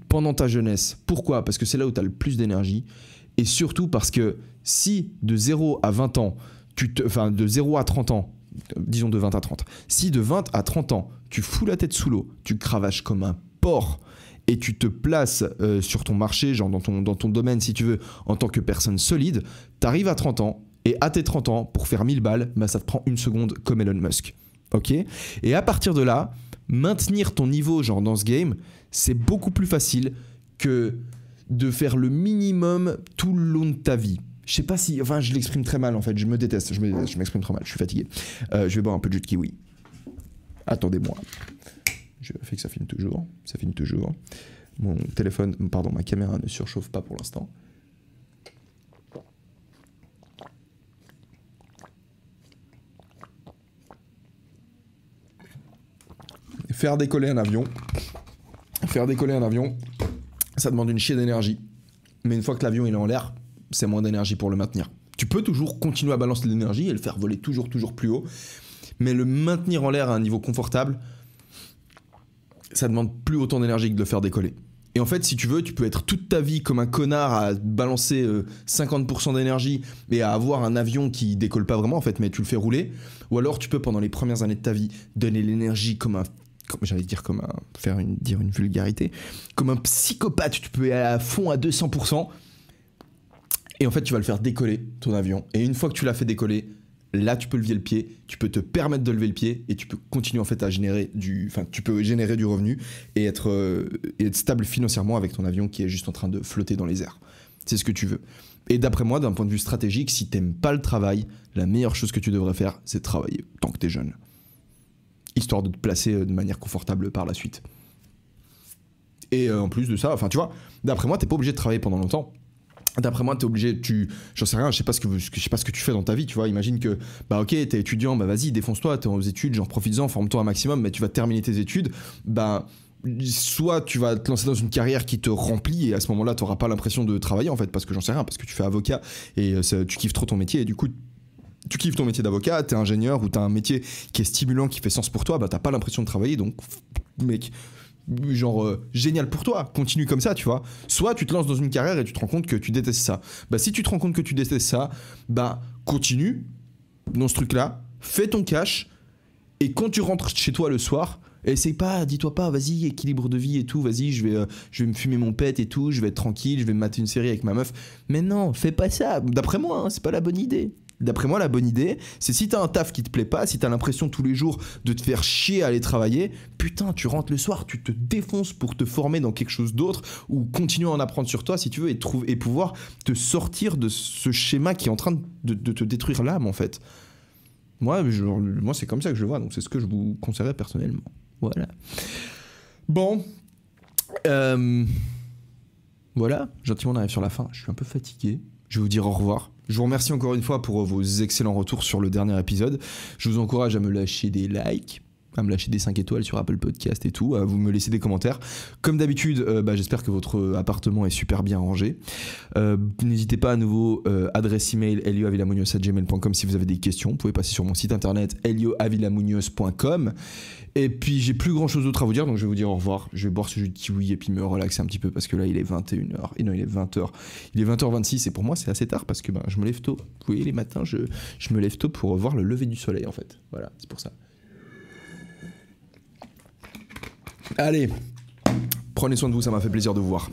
pendant ta jeunesse. Pourquoi ? Parce que c'est là où tu as le plus d'énergie. Et surtout parce que si de 0 à 20 ans, de 0 à 30 ans, disons de 20 à 30, si de 20 à 30 ans, tu fous la tête sous l'eau, tu cravaches comme un porc et tu te places sur ton marché, genre dans ton domaine si tu veux, en tant que personne solide, t'arrives à 30 ans et à tes 30 ans, pour faire 1000 balles, bah ça te prend une seconde comme Elon Musk. Ok ? Et à partir de là, maintenir ton niveau genre dans ce game, c'est beaucoup plus facile que de faire le minimum tout le long de ta vie. Je sais pas si... Enfin, je l'exprime très mal, en fait. Je me déteste. Je m'exprime trop mal. Je suis fatigué. Je vais boire un peu de jus de kiwi. Attendez-moi. Je fais que ça filme toujours. Ça filme toujours. Mon téléphone... Pardon, ma caméra ne surchauffe pas pour l'instant. Faire décoller un avion, ça demande une chier d'énergie. Mais une fois que l'avion il est en l'air, c'est moins d'énergie pour le maintenir. Tu peux toujours continuer à balancer de l'énergie et le faire voler toujours plus haut, mais le maintenir en l'air à un niveau confortable, ça demande plus autant d'énergie que de le faire décoller. Et en fait, si tu veux, tu peux être toute ta vie comme un connard à balancer 50% d'énergie et à avoir un avion qui décolle pas vraiment, en fait, mais tu le fais rouler. Ou alors, tu peux, pendant les premières années de ta vie, donner l'énergie dire une vulgarité, comme un psychopathe. Tu peux aller à fond à 200%. Et en fait, tu vas le faire décoller, ton avion. Et une fois que tu l'as fait décoller, là, tu peux lever le pied, tu peux te permettre de lever le pied et tu peux continuer en fait à générer du revenu et être stable financièrement avec ton avion qui est juste en train de flotter dans les airs. C'est ce que tu veux. Et d'après moi, d'un point de vue stratégique, si t'aimes pas le travail, la meilleure chose que tu devrais faire, c'est de travailler tant que t'es jeune. Histoire de te placer de manière confortable par la suite. Et en plus de ça, enfin tu vois, d'après moi, t'es pas obligé de travailler pendant longtemps. D'après moi, t'es obligé, j'en sais rien, je sais pas ce que tu fais dans ta vie, tu vois. Imagine que, bah ok, t'es étudiant, bah vas-y, défonce-toi, t'es aux études, genre profites-en, forme-toi un maximum, mais tu vas terminer tes études, bah soit tu vas te lancer dans une carrière qui te remplit et à ce moment-là, t'auras pas l'impression de travailler en fait, parce que j'en sais rien, parce que tu fais avocat et tu kiffes trop ton métier et du coup, tu kiffes ton métier d'avocat, t'es ingénieur ou t'as un métier qui est stimulant, qui fait sens pour toi, bah t'as pas l'impression de travailler, donc mec, genre génial pour toi, continue comme ça, tu vois. Soit tu te lances dans une carrière et tu te rends compte que tu détestes ça. Bah si tu te rends compte que tu détestes ça, bah continue dans ce truc-là, fais ton cash et quand tu rentres chez toi le soir, essaye pas, dis-toi pas, vas-y, équilibre de vie et tout, vas-y, je vais me fumer mon pet et tout, je vais être tranquille, je vais me mater une série avec ma meuf. Mais non, fais pas ça. D'après moi, hein, c'est pas la bonne idée. D'après moi, la bonne idée, c'est si t'as un taf qui te plaît pas, si t'as l'impression tous les jours de te faire chier à aller travailler, putain, tu rentres le soir, tu te défonces pour te former dans quelque chose d'autre ou continuer à en apprendre sur toi si tu veux et pouvoir te sortir de ce schéma qui est en train de te détruire l'âme en fait. Moi, c'est comme ça que je le vois, donc c'est ce que je vous conseillerais personnellement. Voilà. Bon. Voilà, gentiment on arrive sur la fin. Je suis un peu fatigué. Je vais vous dire au revoir. Je vous remercie encore une fois pour vos excellents retours sur le dernier épisode. Je vous encourage à me lâcher des likes, à me lâcher des 5 étoiles sur Apple Podcast et tout, à vous me laisser des commentaires. Comme d'habitude, j'espère que votre appartement est super bien rangé. N'hésitez pas à nouveau, adresse email elioavilamunoz@gmail.com si vous avez des questions. Vous pouvez passer sur mon site internet elioavilamunoz.com. Et puis j'ai plus grand chose d'autre à vous dire, donc je vais vous dire au revoir. Je vais boire ce jus de kiwi et puis me relaxer un petit peu parce que là il est 21h. Et non, il est 20h. Il est 20h26 et pour moi c'est assez tard parce que je me lève tôt. Vous voyez, les matins, je me lève tôt pour voir le lever du soleil en fait. Voilà, c'est pour ça. Allez, prenez soin de vous, ça m'a fait plaisir de vous voir.